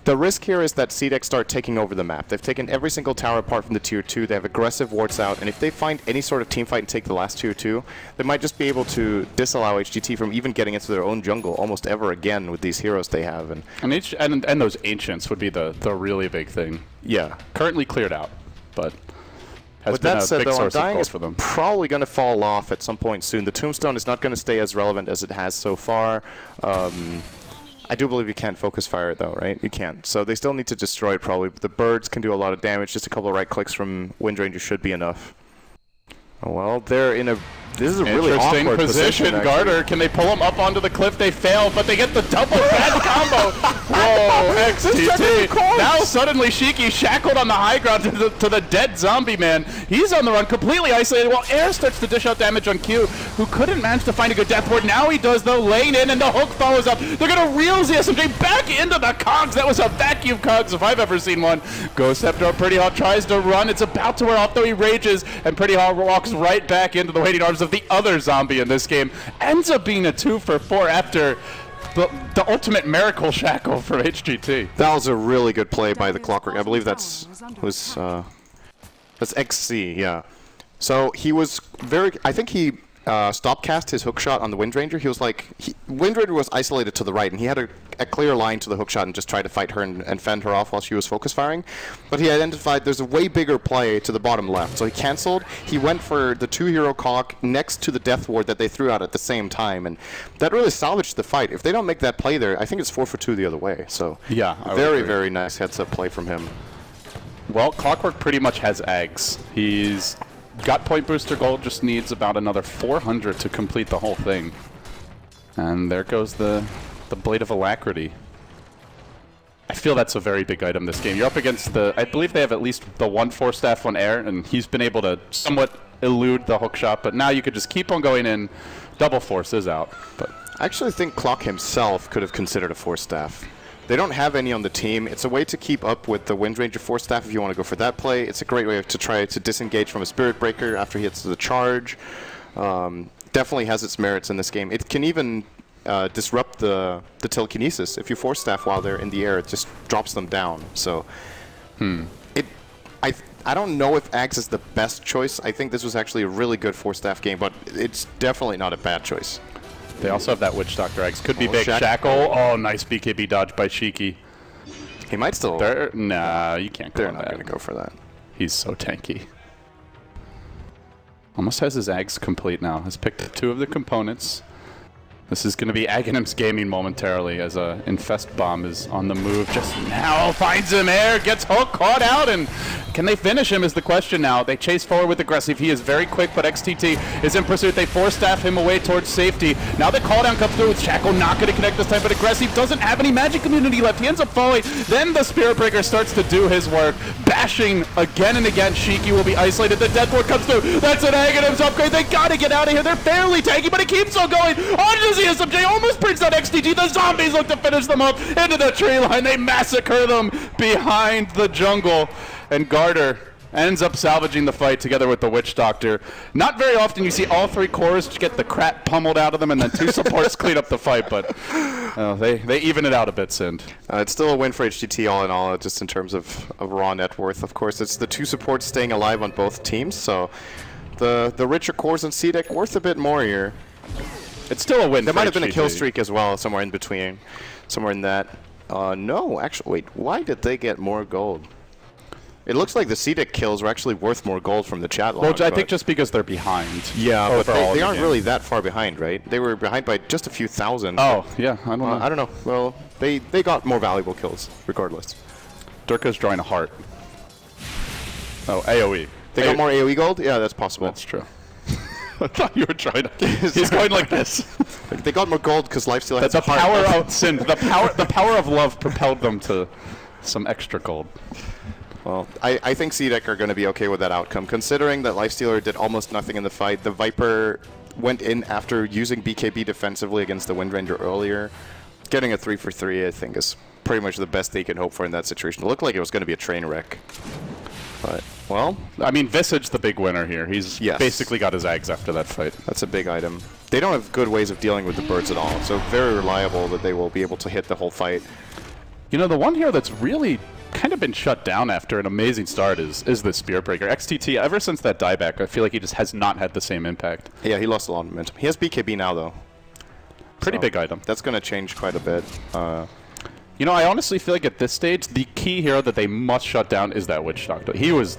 the risk here is that CDEC start taking over the map. They've taken every single tower apart from the Tier 2, they have aggressive wards out, and if they find any sort of team fight and take the last Tier 2, they might just be able to disallow HGT from even getting into their own jungle almost ever again with these heroes they have. And those Ancients would be the really big thing. Yeah. Currently cleared out, but has With been that a said, big though, source of Undying goals is for them. probably going to fall off at some point soon. The Tombstone is not going to stay as relevant as it has so far. I do believe you can't focus fire it, though, right? You can't. So they still need to destroy it, probably. The birds can do a lot of damage. Just a couple of right clicks from Windranger should be enough. Oh, well, they're in a... This is a really interesting awkward position. Garter, can they pull him up onto the cliff? They fail, but they get the double bad combo. Whoa, XTT. Now suddenly Shiki shackled on the high ground to the dead zombie man. He's on the run, completely isolated, while Air starts to dish out damage on Q, who couldn't manage to find a good death ward. Now he does, though, lane in, and the hook follows up. They're going to reel ZSMJ back into the cogs. That was a vacuum cogs if I've ever seen one. Ghost Scepter, Pretty Hawk tries to run. It's about to wear off, though he rages, and Pretty Hawk walks right back into the waiting arms of the other zombie in this game. Ends up being a 2 for 4 after the ultimate miracle shackle for HGT. That was a really good play by the Clockwork. I believe that's XC, yeah. So he was very... I think he stop cast his hookshot on the Windranger. He was like... Windranger was isolated to the right, and he had a clear line to the hookshot and just tried to fight her and fend her off while she was focus firing. But he identified there's a way bigger play to the bottom left. So he canceled. He went for the 2-hero cock next to the death ward that they threw out at the same time. And that really salvaged the fight. If they don't make that play there, I think it's 4 for 2 the other way. So yeah, very, very nice heads-up play from him. Well, Clockwork pretty much has eggs. He's got point booster gold, just needs about another 400 to complete the whole thing. And there goes the Blade of Alacrity. I feel that's a very big item this game. You're up against I believe they have at least the 1 Force Staff, 1 Air, and he's been able to somewhat elude the hookshot, but now you could just keep on going in. Double Force is out. But I actually think Clock himself could have considered a Force Staff. They don't have any on the team. It's a way to keep up with the Windranger Force Staff if you want to go for that play. It's a great way to try to disengage from a Spirit Breaker after he hits the charge. Definitely has its merits in this game. It can even disrupt the telekinesis. If you Force Staff while they're in the air, it just drops them down. So, I don't know if Axe is the best choice. I think this was actually a really good Force Staff game, but it's definitely not a bad choice. They also have that Witch Doctor Eggs. Could be big. Shackle. Oh, nice BKB dodge by Shiki. He might still... Nah, you can't call They're not that. going to go for that. He's so tanky. Almost has his Ags complete now. Has picked up 2 of the components. This is going to be Aghanim's gaming momentarily as a Infest Bomb is on the move just now. Finds him, Air, gets hook, caught out, and can they finish him is the question now. They chase forward with Aggressive. He is very quick, but XTT is in pursuit. They Force Staff him away towards safety. Now the call down comes through with Shackle not going to connect this time, but Aggressive doesn't have any magic immunity left. He ends up falling. Then the Spirit Breaker starts to do his work. Bashing again and again. Shiki will be isolated. The Death Ward comes through. That's an Aghanim's upgrade. They got to get out of here. They're fairly tanky, but it keeps on going. On SMJ almost brings down XTG. The zombies look to finish them up into the tree line. They massacre them behind the jungle. And Garter ends up salvaging the fight together with the Witch Doctor. Not very often you see all 3 cores get the crap pummeled out of them and then 2 supports clean up the fight, but they even it out a bit, Sind. It's still a win for HGT all in all, just in terms of raw net worth. Of course, it's the 2 supports staying alive on both teams, so the richer cores and CDEC worth a bit more here. It's still a win. There might have been a kill streak as well, somewhere in between, somewhere in that. No, actually, wait, why did they get more gold? It looks like the CDEC kills were actually worth more gold from the chat log. Well, I think just because they're behind. Yeah, but they aren't really that far behind, right? They were behind by just a few thousand. Oh, yeah, I don't know. I don't know. Well, they got more valuable kills, regardless. Durka's drawing a heart. Oh, AoE. They got more AoE gold? Yeah, that's possible. That's true. I thought you were trying to. He's going like this. They got more gold because lifesteal has the power of sin. The power of love propelled them to some extra gold. Well, I think CDEC are going to be okay with that outcome, considering that Lifestealer did almost nothing in the fight. The Viper went in after using BKB defensively against the Windranger earlier. Getting a 3 for 3, I think, is pretty much the best they can hope for in that situation. It looked like it was going to be a train wreck. But, well... I mean, Visage, the big winner here. He's basically got his eggs after that fight. That's a big item. They don't have good ways of dealing with the birds at all, so very reliable that they will be able to hit the whole fight. You know, the one here that's really kind of been shut down after an amazing start is the Spirit Breaker. XTT, ever since that dieback, I feel like he just has not had the same impact. Yeah, he lost a lot of momentum. He has BKB now, though. Pretty big item. That's going to change quite a bit. You know, I honestly feel like at this stage, the key hero that they must shut down is that Witch Doctor. He was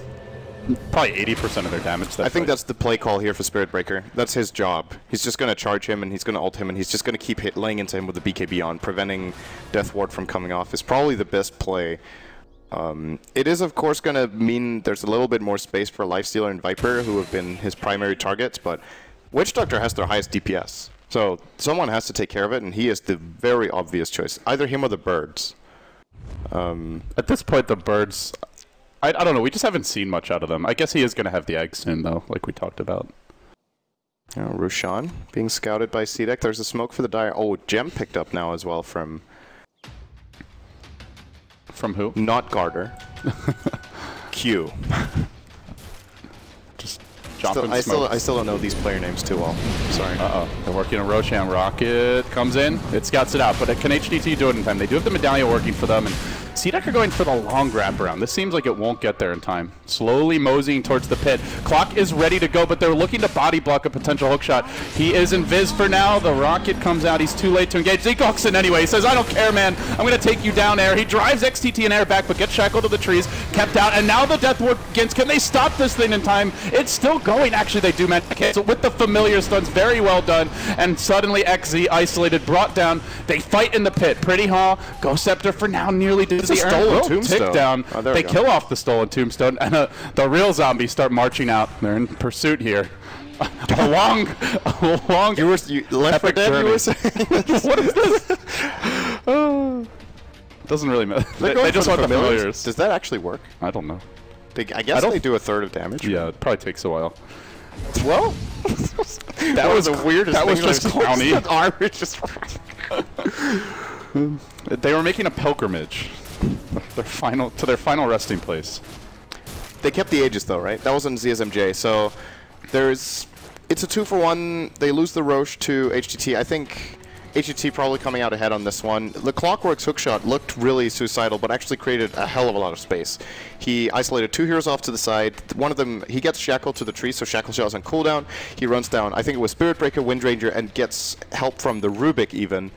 probably 80% of their damage. I think that's the play call here for Spirit Breaker. That's his job. He's just going to charge him, and he's going to ult him, and he's just going to keep laying into him with the BKB on, preventing Death Ward from coming off. Is probably the best play. It is, of course, going to mean there's a little bit more space for Lifestealer and Viper, who have been his primary targets, but Witch Doctor has their highest DPS. So someone has to take care of it, and he is the very obvious choice. Either him or the birds. At this point, the birds... I don't know, we just haven't seen much out of them. I guess he is going to have the egg soon, though, like we talked about. Roshan being scouted by CDEC. There's a smoke for the Dire. Oh, Gem picked up now as well from... From who? Not Garter. Q. Just jumping I still don't know these player names too well. Sorry. Uh-oh. They're working a Roshan. Rocket comes in. It scouts it out. But can HGT do it in time? They do have the medallion working for them. And CDEC are going for the long wraparound. This seems like it won't get there in time. Slowly moseying towards the pit. Clock is ready to go, but they're looking to body block a potential hookshot. He is invis for now. The rocket comes out. He's too late to engage. Zeke hooks in anyway. He says, I don't care, man. I'm going to take you down air. He drives XTT and air back, but gets shackled to the trees. Kept out. And now the Death Ward begins. Can they stop this thing in time? It's still going. Actually, they do, man. Okay, so with the familiar stuns, very well done. And suddenly XZ isolated, brought down. They fight in the pit. Pretty Haw. Ghost Scepter for now nearly did the stolen tombstone. Tick down. Oh, they kill off the stolen tombstone, and the real zombies start marching out. They're in pursuit here. A long you left for dead, you were saying? What is this? Doesn't really matter. They just want the familiars. Does that actually work? I don't know. I guess they do a third of damage. Yeah, it probably takes a while. Well, that was the weirdest thing. That was just clowny. They were making a pilgrimage. To their final resting place. They kept the Aegis though, right? That was in ZSMJ, so it's a 2-for-1. They lose the Roche to HGT. I think HGT probably coming out ahead on this one. The Clockwork's hookshot looked really suicidal, but actually created a hell of a lot of space. He isolated 2 heroes off to the side. One of them, he gets shackled to the tree, so Shackle Shell is on cooldown. He runs down, I think it was Spirit Breaker, Windranger, and gets help from the Rubik even.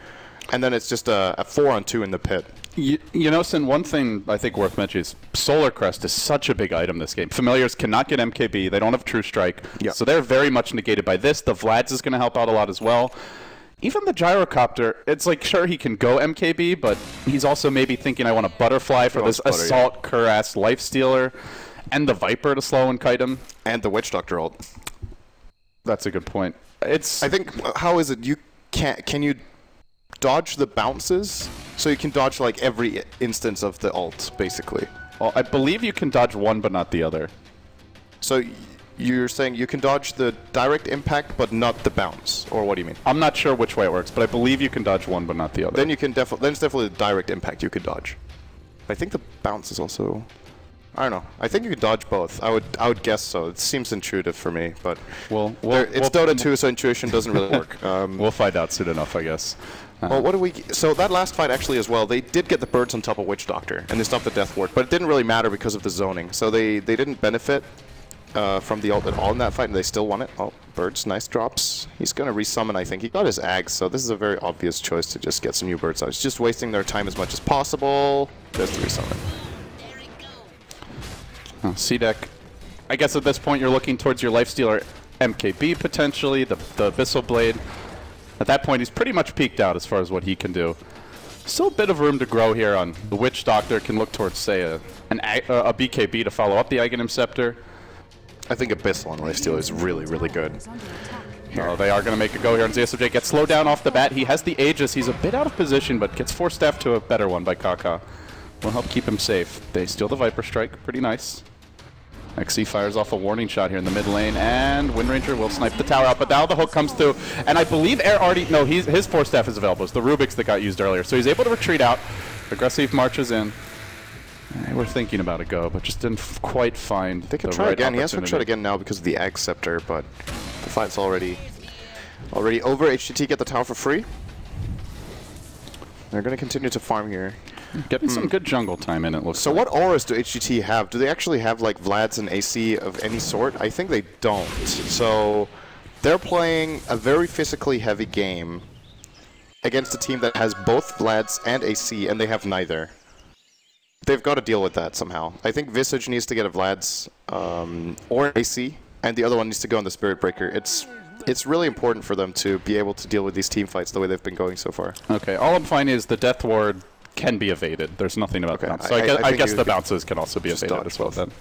And then it's just a 4-on-2 in the pit. You know, Sin, one thing I think worth mentioning is Solar Crest is such a big item this game. Familiars cannot get MKB. They don't have True Strike. Yep. So they're very much negated by this. The Vlad's is going to help out a lot as well. Even the Gyrocopter, it's like, sure, he can go MKB, but he's also maybe thinking, I want a Butterfly for this Assault, Cuirass, Lifestealer, and the Viper to slow and kite him. And the Witch Doctor ult. That's a good point. I think, how is it, can you dodge the bounces? So you can dodge like every instance of the ult, basically. Well, I believe you can dodge one, but not the other. So you're saying you can dodge the direct impact, but not the bounce, or what do you mean? I'm not sure which way it works, but I believe you can dodge one, but not the other. Then you can then it's definitely the direct impact you could dodge. I think the bounce is also. I don't know. I think you could dodge both. I would guess so. It seems intuitive for me, but it's Dota 2, so intuition doesn't really work. We'll find out soon enough, I guess. Well, what do we... So that last fight actually as well, they did get the birds on top of Witch Doctor, and they stopped the Death Ward, but it didn't really matter because of the zoning. So they didn't benefit from the ult at all in that fight, and they still won it. Oh, birds, nice drops. He's going to resummon, I think. He got his Ags, so this is a very obvious choice to just get some new birds out. It's just wasting their time as much as possible. There's the resummon. CDEC, I guess at this point you're looking towards your Lifestealer MKB potentially, the Abyssal Blade. At that point he's pretty much peaked out as far as what he can do. Still a bit of room to grow here on the Witch Doctor. Can look towards, say, a BKB to follow up the Aghanim Scepter. I think Abyssal on Lifestealer is really, really good. Oh, they are going to make a go here, and ZSOJ gets slowed down off the bat. He has the Aegis. He's a bit out of position, but gets forced staff to a better one by Kaka. Will help keep him safe. They steal the Viper Strike. Pretty nice. XC fires off a warning shot here in the mid lane, and Wind Ranger will snipe the tower out, but now the hook comes through, and I believe Air already... No, his force staff is available. It's the Rubik's that got used earlier, so he's able to retreat out. Aggressive marches in. They were thinking about a go, but just didn't quite find They can try again. He has to try again now because of the Ag Scepter, but the fight's already over. HGT get the tower for free. They're going to continue to farm here. Getting some good jungle time in, it looks so like. What auras do HGT have? Do they actually have like Vlads and AC of any sort? I think they don't. So they're playing a very physically heavy game against a team that has both Vlads and AC, and they have neither. They've got to deal with that somehow. I think Visage needs to get a Vlad's or an AC, and the other one needs to go on the Spirit Breaker. It's really important for them to be able to deal with these team fights the way they've been going so far. Okay, all I'm finding is the Death Ward can be evaded. There's nothing about that. So I guess the bounces can also be evaded as well then.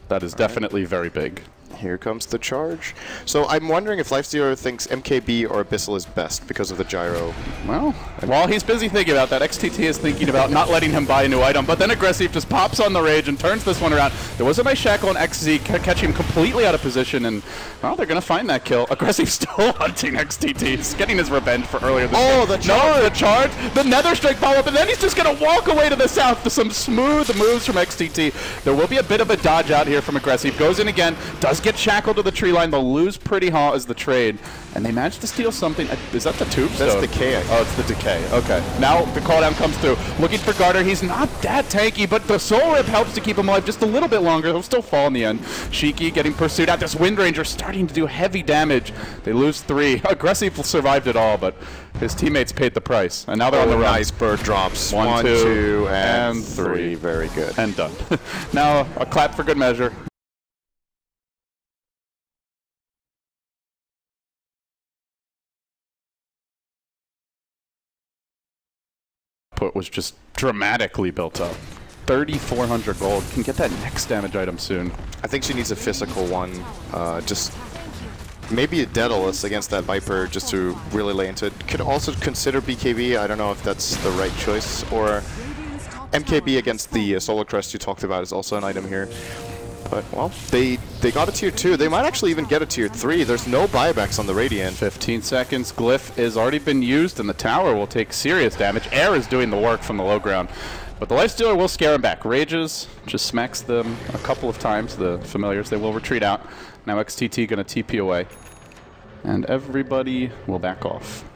That is definitely very big. Here comes the charge. So I'm wondering if Lifestealer thinks MKB or Abyssal is best because of the gyro. Well, while he's busy thinking about that, XTT is thinking about not letting him buy a new item, but then Aggressive just pops on the rage and turns this one around. There was a nice shackle on XZ, catching him completely out of position, and, well, they're going to find that kill. Aggressive still hunting XTT. He's getting his revenge for earlier this game. The charge! No, the charge! The Nether Strike follow-up, and then he's just going to walk away to the south to some smooth moves from XTT. There will be a bit of a dodge out here from Aggressive. Goes in again, does get shackled to the tree line. They'll lose pretty hard as the trade, and they managed to steal something. Is that the tombstone? That's Decay. Oh, it's the Decay. Okay. Now the call down comes through. Looking for Garter. He's not that tanky, but the Soul Rip helps to keep him alive just a little bit longer. He'll still fall in the end. Shiki getting pursued out. This Wind Ranger starting to do heavy damage. They lose 3. Aggressive survived it all, but his teammates paid the price, and now they're on the run. Nice bird drops. 1, 2, and 3. Very good. And done. Now a clap for good measure. Was just dramatically built up. 3,400 gold. Can get that next damage item soon. I think she needs a physical one. Just maybe a Daedalus against that Viper just to really lay into it. Could also consider BKB. I don't know if that's the right choice. Or MKB against the Solar Crest you talked about is also an item here. But, well, they got a tier 2. They might actually even get a tier 3. There's no buybacks on the Radiant. 15 seconds. Glyph has already been used, and the tower will take serious damage. Air is doing the work from the low ground. But the Lifestealer will scare him back. Rages, just smacks them a couple of times, the familiars. They will retreat out. Now XTT going to TP away. And everybody will back off.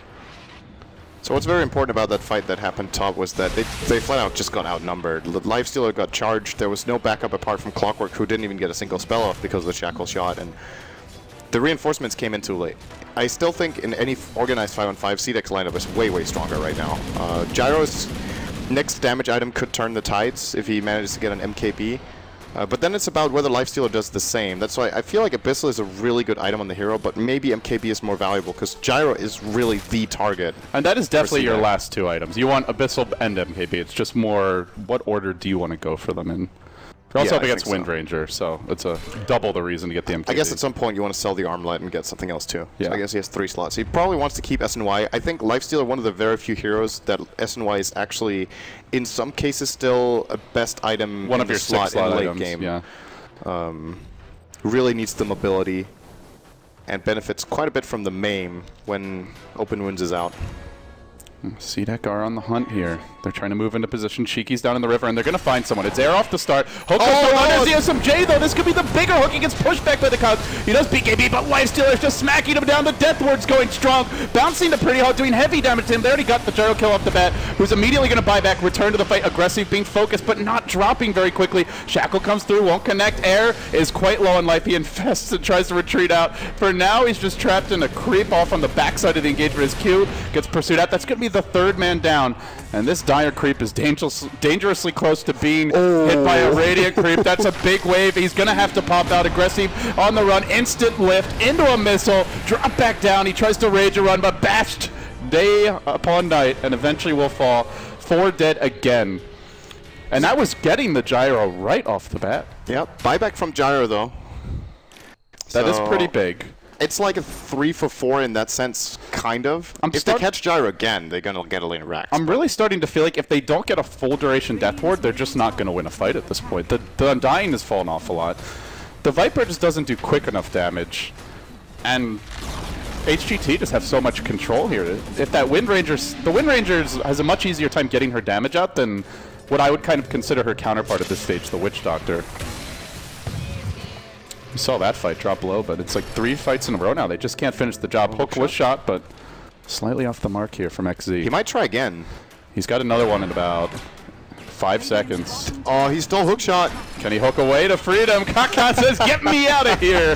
So what's very important about that fight that happened top was that they flat out just got outnumbered. Lifestealer got charged. There was no backup apart from Clockwork, who didn't even get a single spell off because of the shackle shot, and the reinforcements came in too late. I still think in any organized 5-on-5, CDEC lineup is way, way stronger right now. Gyro's next damage item could turn the tides if he manages to get an MKB. But then it's about whether Lifestealer does the same. That's why I feel like Abyssal is a really good item on the hero, but maybe MKB is more valuable because Gyro is really the target. And that is definitely your last 2 items. You want Abyssal and MKB. It's just more, what order do you want to go for them in? You're also up against Wind Ranger, so it's a double the reason to get the MKB. I guess at some point you want to sell the Armlet and get something else too. Yeah. So I guess he has 3 slots. He probably wants to keep SNY. I think Lifestealer, one of the very few heroes that SNY is actually, in some cases, still a best item one in of the your slot 6 slot in late items, game. Yeah. Really needs the mobility and benefits quite a bit from the MAME when Open Wounds is out. CDEC are on the hunt here. They're trying to move into position. Shiki's down in the river, and they're going to find someone. It's Air off the start. Hook under ZSMJ, though. This could be the bigger hook. He gets pushed back by the Cogs. He does BKB, but Lifestealer's just smacking him down. The Death Ward's going strong. Bouncing to Pretty Hard, doing heavy damage to him. They already got the gyro kill off the bat, who's immediately going to buy back, return to the fight. Aggressive, being focused, but not dropping very quickly. Shackle comes through, won't connect. Air is quite low on life. He infests and tries to retreat out. For now, he's just trapped in a creep off on the backside of the engagement. His Q gets pursued out. That's going to be the 3rd man down. And this dire creep is dangerously close to being hit by a Radiant creep. That's a big wave. He's going to have to pop out. Aggressive on the run. Instant lift into a missile. Drop back down. He tries to rage a run, but bashed day upon night, and eventually will fall. 4 dead again. And that was getting the gyro right off the bat. Yep. Buyback from gyro, though. That is pretty big. It's like a 3 for 4 in that sense, kind of. If they catch gyro again, they're going to get a lane wrecked. I'm really starting to feel like if they don't get a full duration death ward, they're just not going to win a fight at this point. The Undying has fallen off a lot. The Viper just doesn't do quick enough damage. And HGT just have so much control here. If that Wind Rangers... The Wind Rangers has a much easier time getting her damage out than what I would kind of consider her counterpart at this stage, the Witch Doctor. You saw that fight drop low, but it's like 3 fights in a row now. They just can't finish the job. Hook was shot, but slightly off the mark here from XZ. He might try again. He's got another one in about 5 seconds. Oh, he's still hook shot. Can he hook away to freedom? Kaká says, get me out of here!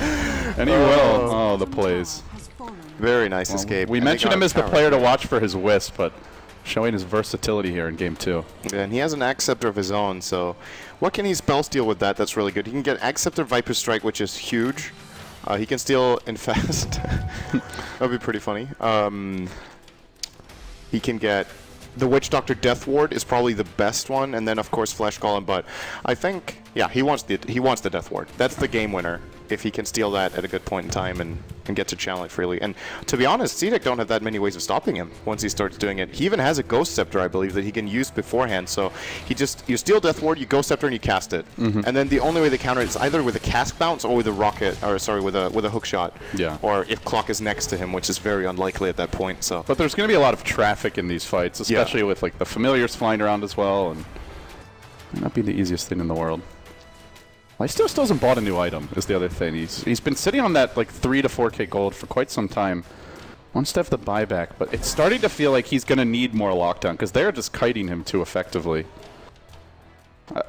And he will. Oh, the plays. Very nice escape. We mentioned him as the player to watch for his wisp, but showing his versatility here in Game 2. Yeah, and he has an Axe Scepter of his own, so what can he spell steal with that? That's really good. He can get Axe Scepter Viper Strike, which is huge. He can steal Infest. That would be pretty funny. He can get the Witch Doctor Death Ward is probably the best one, and then of course Flash Golem. But I think, yeah, he wants the Death Ward. That's the game winner if he can steal that at a good point in time and get to channel it freely. And to be honest, CDEC don't have that many ways of stopping him once he starts doing it. He even has a Ghost Scepter, I believe, that he can use beforehand. So you steal Death Ward, you Ghost Scepter, and you cast it. And then the only way they counter it is either with a Cask Bounce or with a rocket, or sorry, with a hook shot. Yeah. Or if Clock is next to him, which is very unlikely at that point. So. But there's going to be a lot of traffic in these fights, especially with like the familiars flying around as well, and it might not be the easiest thing in the world. Well, he still hasn't bought a new item, is the other thing. He's been sitting on that like 3 to 4K gold for quite some time. Wants to have the buyback, but it's starting to feel like he's going to need more lockdown, because they're just kiting him too effectively.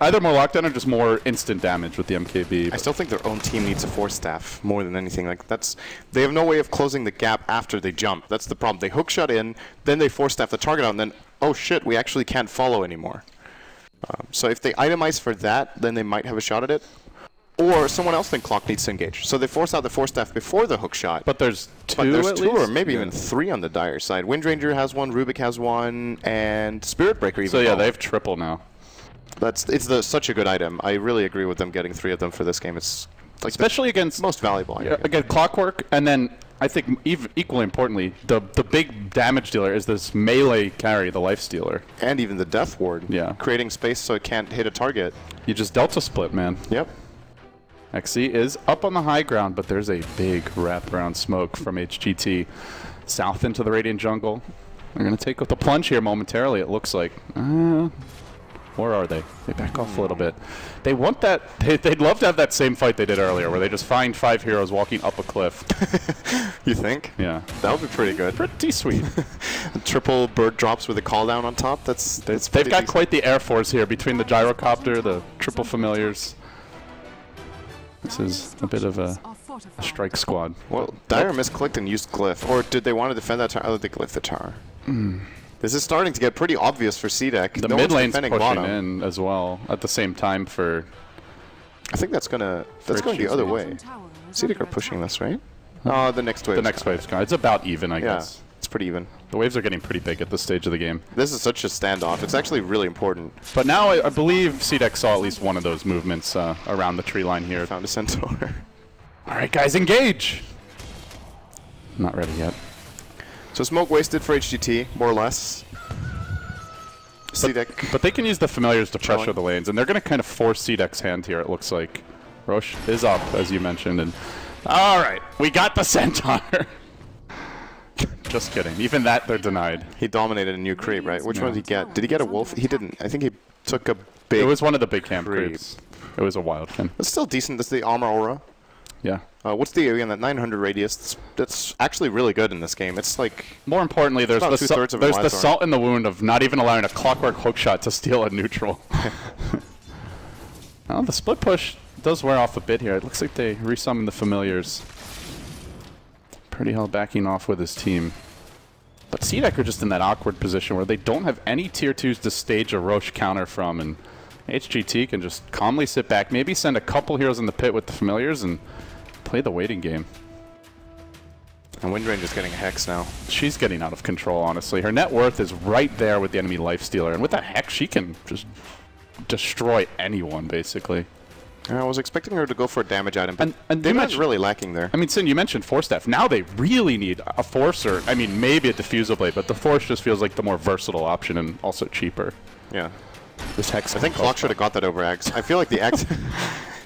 Either more lockdown or just more instant damage with the MKB. I still think their own team needs a Force Staff more than anything. Like they have no way of closing the gap after they jump. That's the problem. They hook shot in, then they Force Staff the target out, and then, oh shit, we actually can't follow anymore. So if they itemize for that, then they might have a shot at it. Or someone else think Clock needs to engage. So they force out the Force Staff before the hook shot. But there's two or maybe even 3 on the Dire side. Wind Ranger has one, Rubik has one, and Spirit Breaker even. So yeah, they have triple now. It's such a good item. I really agree with them getting 3 of them for this game. It's like especially against most valuable item. Again, Clockwork, and then I think equally importantly, the big damage dealer is this melee carry, the Life Stealer. And even the Death Ward. Yeah. Creating space so it can't hit a target. You just Delta Split, man. Yep. XZ is up on the high ground, but there's a big wraparound smoke from HGT south into the Radiant Jungle. They're going to take the plunge here momentarily, it looks like. Where are they? They back off a little bit. They want that. They'd love to have that same fight they did earlier, where they just find 5 heroes walking up a cliff. You think? Yeah. That would be pretty good. Pretty sweet. Triple bird drops with a call down on top. They've got quite the air force here between the gyrocopter, the triple familiars. This is a bit of a strike squad. Well, Dire misclicked and used Glyph. Or did they want to defend that tower? Oh, they glyphed the tower. This is starting to get pretty obvious for CDEC. The mid lane's pushing in as well at the same time for... I think that's going the other way. CDEC are pushing this, right? Oh, the next wave. The next wave's gone. It's about even, I guess. It's pretty even. The waves are getting pretty big at this stage of the game. This is such a standoff. It's actually really important. But now I believe CDEC saw at least one of those movements around the tree line here. Found a Centaur. All right, guys, engage! Not ready yet. So smoke wasted for HGT, more or less. CDEC. But they can use the familiars to pressure the lanes, and they're going to kind of force CDEC's hand here, it looks like. Roche is up, as you mentioned, and... All right, we got the Centaur! Just kidding. Even that, they're denied. He dominated a new creep, right? Which one did he get? Did he get a wolf? He didn't. I think he took a big... It was one of the big camp creeps. It was a wildkin. It's still decent. That's the armor aura. Yeah. What's the AoE on that 900 radius? That's actually really good in this game. It's like... More importantly, there's the salt in the wound of not even allowing a Clockwork hookshot to steal a neutral. Well, the split push does wear off a bit here. It looks like they resummon the familiars. Pretty hell backing off with his team. But CDEC are just in that awkward position where they don't have any tier 2s to stage a Roche counter from, and HGT can just calmly sit back, maybe send a couple heroes in the pit with the familiars and play the waiting game. And Windranger is getting a Hex now. She's getting out of control, honestly. Her net worth is right there with the enemy Lifestealer. And with that Hex, she can just destroy anyone, basically. I was expecting her to go for a damage item, but and they're not really lacking there. I mean, Sin, you mentioned Force Staff. Now they really need a Forcer. I mean, maybe a Diffusal Blade, but the Force just feels like the more versatile option and also cheaper. Yeah. This Hex. I think Clock should have got that over Axe. I feel like the Axe...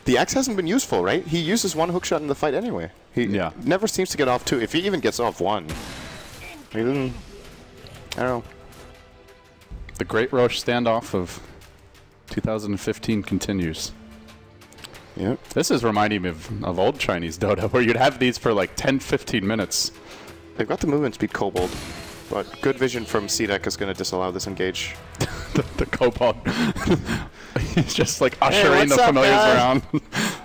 The Axe hasn't been useful, right? He uses one hookshot in the fight anyway. He never seems to get off two. If he even gets off one, he didn't... I don't know. The Great Roche standoff of 2015 continues. Yep. This is reminding me of old Chinese Dota, where you'd have these for like 10-15 minutes. They've got the movement speed Kobold, but good vision from CDEC is going to disallow this engage. the Kobold. He's just like ushering the familiars around.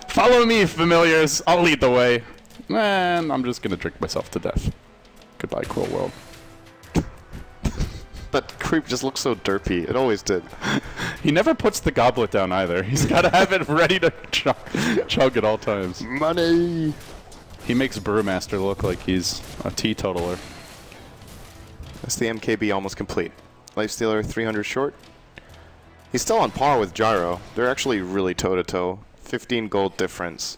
Follow me, familiars. I'll lead the way. And I'm just going to drink myself to death. Goodbye, cruel world. That creep just looks so derpy. It always did. He never puts the goblet down either. He's got to have it ready to chug at all times. Money! He makes Brewmaster look like he's a teetotaler. That's the MKB almost complete. Lifestealer 300 short. He's still on par with Gyro. They're actually really toe-to-toe. 15 gold difference.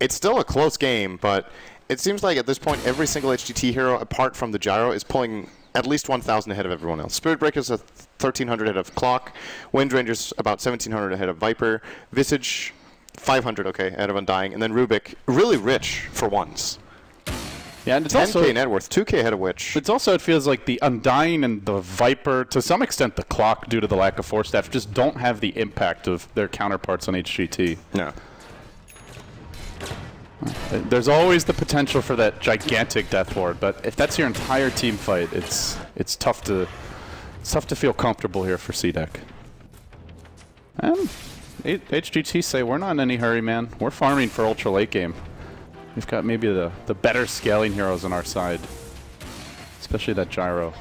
It's still a close game, but it seems like at this point every single HGT hero, apart from the Gyro, is pulling at least 1,000 ahead of everyone else. Spirit Breaker's at 1,300 ahead of Clock. Windranger's about 1,700 ahead of Viper. Visage, 500, okay, ahead of Undying. And then Rubik, really rich for once. Yeah, and it's 10K also net worth, 2K ahead of Witch. It's also, it feels like the Undying and the Viper, to some extent the Clock, due to the lack of Force Staff, just don't have the impact of their counterparts on HGT. No. There's always the potential for that gigantic Death Ward, but if that's your entire team fight, it's tough to feel comfortable here for CDEC. And HGT say, we're not in any hurry, man. We're farming for ultra late game. We've got maybe the better scaling heroes on our side. Especially that Gyro.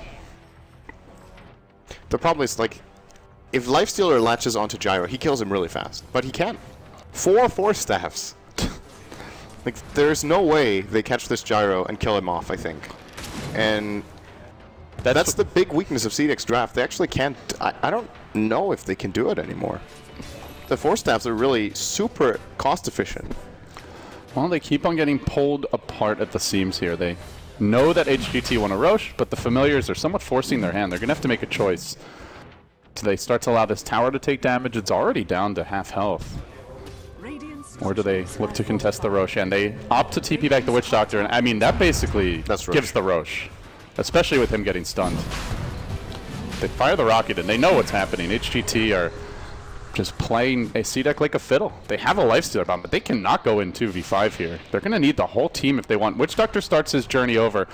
The problem is, like, if Lifestealer latches onto Gyro, he kills him really fast. But he can't. 4 Force Staffs. Like, there's no way they catch this Gyro and kill him off, I think. And that's the big weakness of CDEC's draft. They actually can't... I don't know if they can do it anymore. The Force Staffs are really super cost-efficient. Well, they keep on getting pulled apart at the seams here. They know that HGT want to Roche, but the familiars are somewhat forcing their hand. They're going to have to make a choice. Do they start to allow this tower to take damage? It's already down to half health. Or do they look to contest the Roche? And they opt to TP back the Witch Doctor, and I mean, that basically gives the Roche. Especially with him getting stunned. They fire the rocket, and they know what's happening. HGT are just playing a CDEC like a fiddle. They have a Lifestealer bomb, but they cannot go in 2v5 here. They're going to need the whole team if they want. Witch Doctor starts his journey over,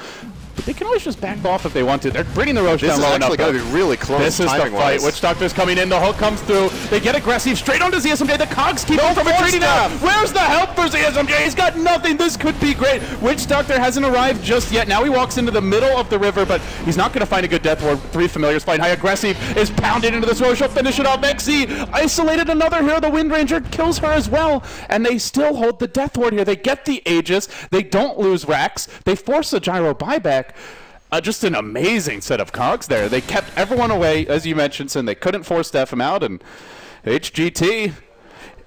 but they can always just back off if they want to. They're bringing the Roche down low enough. This is actually going to be really close. This is the fight. Witch Doctor's coming in. The hook comes through. They get aggressive straight onto ZSMJ. The cogs keep him from retreating out. Where's the help for ZSMJ? He's got nothing. This could be great. Witch Doctor hasn't arrived just yet. Now he walks into the middle of the river, but he's not going to find a good death ward. 3 familiars find high. Aggressive is pounded into this Roche. He'll finish it off. Exy isolated another hero. The Windranger kills her as well, and they still hold the death ward here. They get the Aegis. They don't lose Rax. They force the Gyro buyback. Just an amazing set of cogs there. They kept everyone away, as you mentioned, and they couldn't force Steph him out, and HGT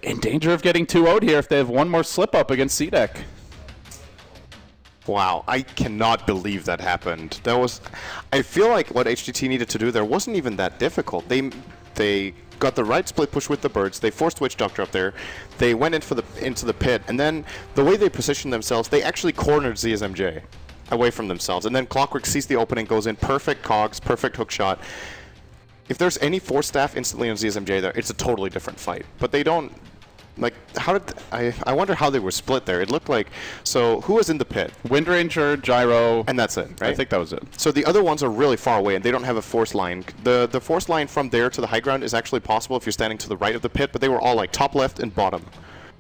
in danger of getting 2-0'd here if they have one more slip-up against CDEC. Wow, I cannot believe that happened. That was... I feel like what HGT needed to do there wasn't even that difficult. They got the right split push with the birds. They forced Witch Doctor up there. They went into the pit, and then the way they positioned themselves, they actually cornered ZSMJ away from themselves. And then Clockwork sees the opening, goes in, perfect cogs, perfect hook shot. If there's any Force Staff instantly on ZSMJ there, it's a totally different fight. But they don't... Like, how did... I wonder how they were split there. It looked like... So, who was in the pit? Windranger, Gyro... And that's it, right? I think that was it. So the other ones are really far away, and they don't have a force line. The force line from there to the high ground is actually possible if you're standing to the right of the pit, but they were all, like, top left and bottom.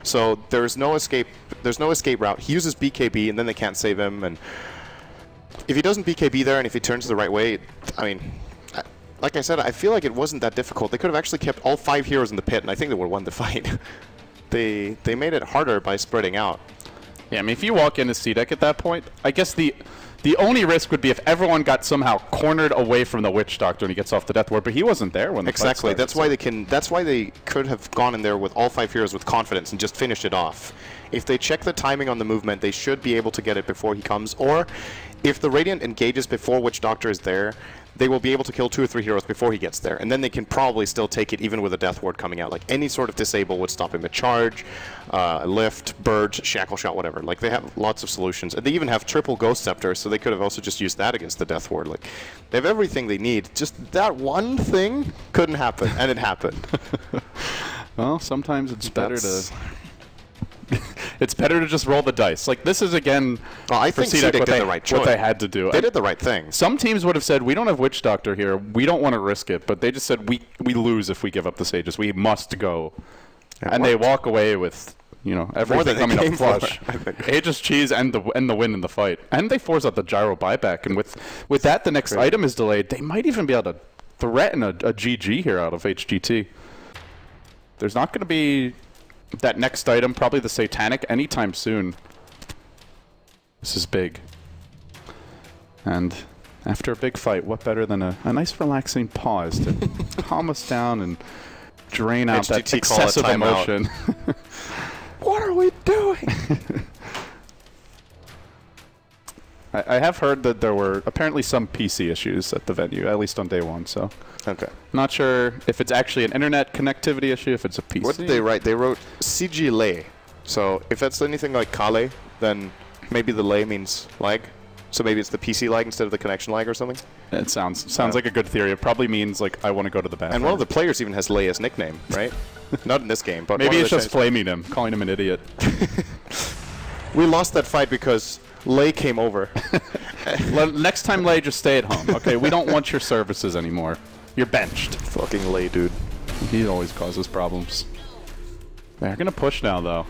So there's no escape route. He uses BKB, and then they can't save him, and... If he doesn't BKB there, and if he turns the right way, I mean... Like I said, I feel like it wasn't that difficult. They could have actually kept all 5 heroes in the pit, and I think they would have won the fight. They made it harder by spreading out. Yeah, I mean, if you walk into CDEC at that point, I guess the only risk would be if everyone got somehow cornered away from the Witch Doctor and he gets off the Death Ward, but he wasn't there when the fight started, That's why they can. That's why they could have gone in there with all 5 heroes with confidence and just finished it off. If they check the timing on the movement, they should be able to get it before he comes. Or if the Radiant engages before Witch Doctor is there, they will be able to kill 2 or 3 heroes before he gets there, and then they can probably still take it even with a Death Ward coming out. Like any sort of disable would stop him. A charge, lift, Burge, Shackle Shot, whatever. Like they have lots of solutions. And they even have triple Ghost Scepter, so they could have also just used that against the Death Ward. Like they have everything they need. Just that one thing couldn't happen, and it happened. Well, sometimes it's better to... It's better to just roll the dice. Like, this is, again, I think CDEC did the right choice. What they had to do. They did the right thing. Some teams would have said, we don't have Witch Doctor here. We don't want to risk it. But they just said, we lose if we give up the Sages. We must go. And they walk away with, you know, everything coming up flush. Aegis Cheese and the win in the fight. And they force out the Gyro buyback. And with that, the next item is delayed. They might even be able to threaten a GG here out of HGT. There's not going to be... that next item, probably the Satanic, anytime soon. This is big. And after a big fight, what better than a nice relaxing pause to calm us down and drain out that excessive emotion. What are we doing? I have heard that there were apparently some PC issues at the venue, at least on day one, so... Okay. Not sure if it's actually an internet connectivity issue, if it's a PC. What did they write? They wrote CG lay. So if that's anything like Kale, then maybe the lay means lag. So maybe it's the PC lag instead of the connection lag or something? It sounds like a good theory. It probably means, like, I want to go to the bathroom. And one of the players even has Lay as nickname, right? Not in this game, but maybe it's just flaming him, calling him an idiot. We lost that fight because Lay came over. Next time, Lay, just stay at home, okay? We don't want your services anymore. You're benched. Fucking Lay, dude. He always causes problems. They're going to push now, though.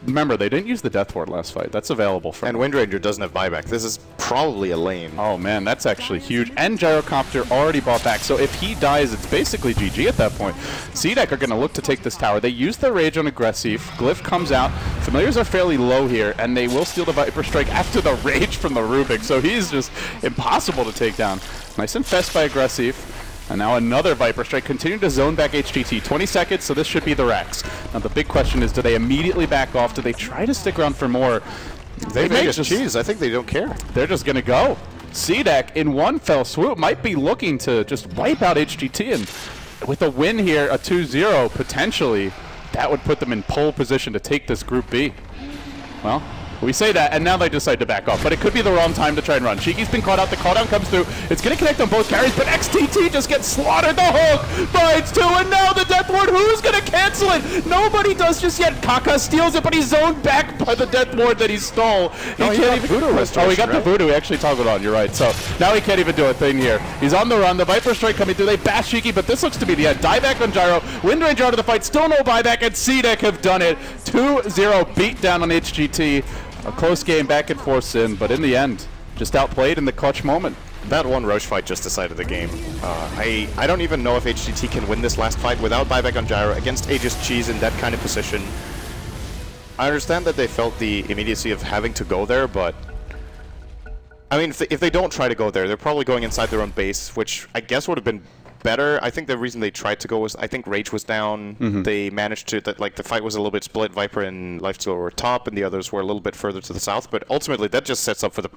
Remember, they didn't use the Death Ward last fight. That's available for And Windranger doesn't have buyback. This is probably a lane. Oh, man, that's actually huge. And Gyrocopter already bought back. So if he dies, it's basically GG at that point. CDEC are going to look to take this tower. They use their Rage on Aggressive. Glyph comes out. Familiars are fairly low here, and they will steal the Viper Strike after the Rage from the Rubik. So he's just impossible to take down. Nice Infest by Aggressive. And now another Viper Strike. Continue to zone back HGT. 20 seconds, so this should be the Rex. Now the big question is, do they immediately back off? Do they try to stick around for more? They may just cheese. I think they don't care. They're just going to go. CDEC, in one fell swoop, might be looking to just wipe out HGT. And with a win here, a 2-0, potentially, that would put them in pole position to take this Group B. Well... we say that, and now they decide to back off. But it could be the wrong time to try and run. Cheeky's been caught out. The call down comes through. It's going to connect on both carries, but XTT just gets slaughtered. The hook finds two, and now the Death Ward. Who's going to cancel it? Nobody does just yet. Kaka steals it, but he's zoned back by the Death Ward that he stole. No, he got Voodoo Restoration. Oh, he got the Voodoo. He actually toggled on. You're right. So now he can't even do a thing here. He's on the run. The Viper Strike coming through. They bash Cheeky, but this looks to be the end. Dieback on Gyro. Windranger out of the fight. Still no buyback, and CDEC have done it. 2-0 beat down on HGT. A close game back and forth in, but in the end, just outplayed in the clutch moment. That one Roche fight just decided the game. I don't even know if HGT can win this last fight without buyback on Gyro against Aegis Cheese in that kind of position. I understand that they felt the immediacy of having to go there, but... I mean, if they don't try to go there, they're probably going inside their own base, which I guess would have been better. I think the reason they tried to go was, I think Rage was down. They managed to, like, the fight was a little bit split. Viper and Lifestealer were top, and the others were a little bit further to the south. But ultimately, that just sets up for the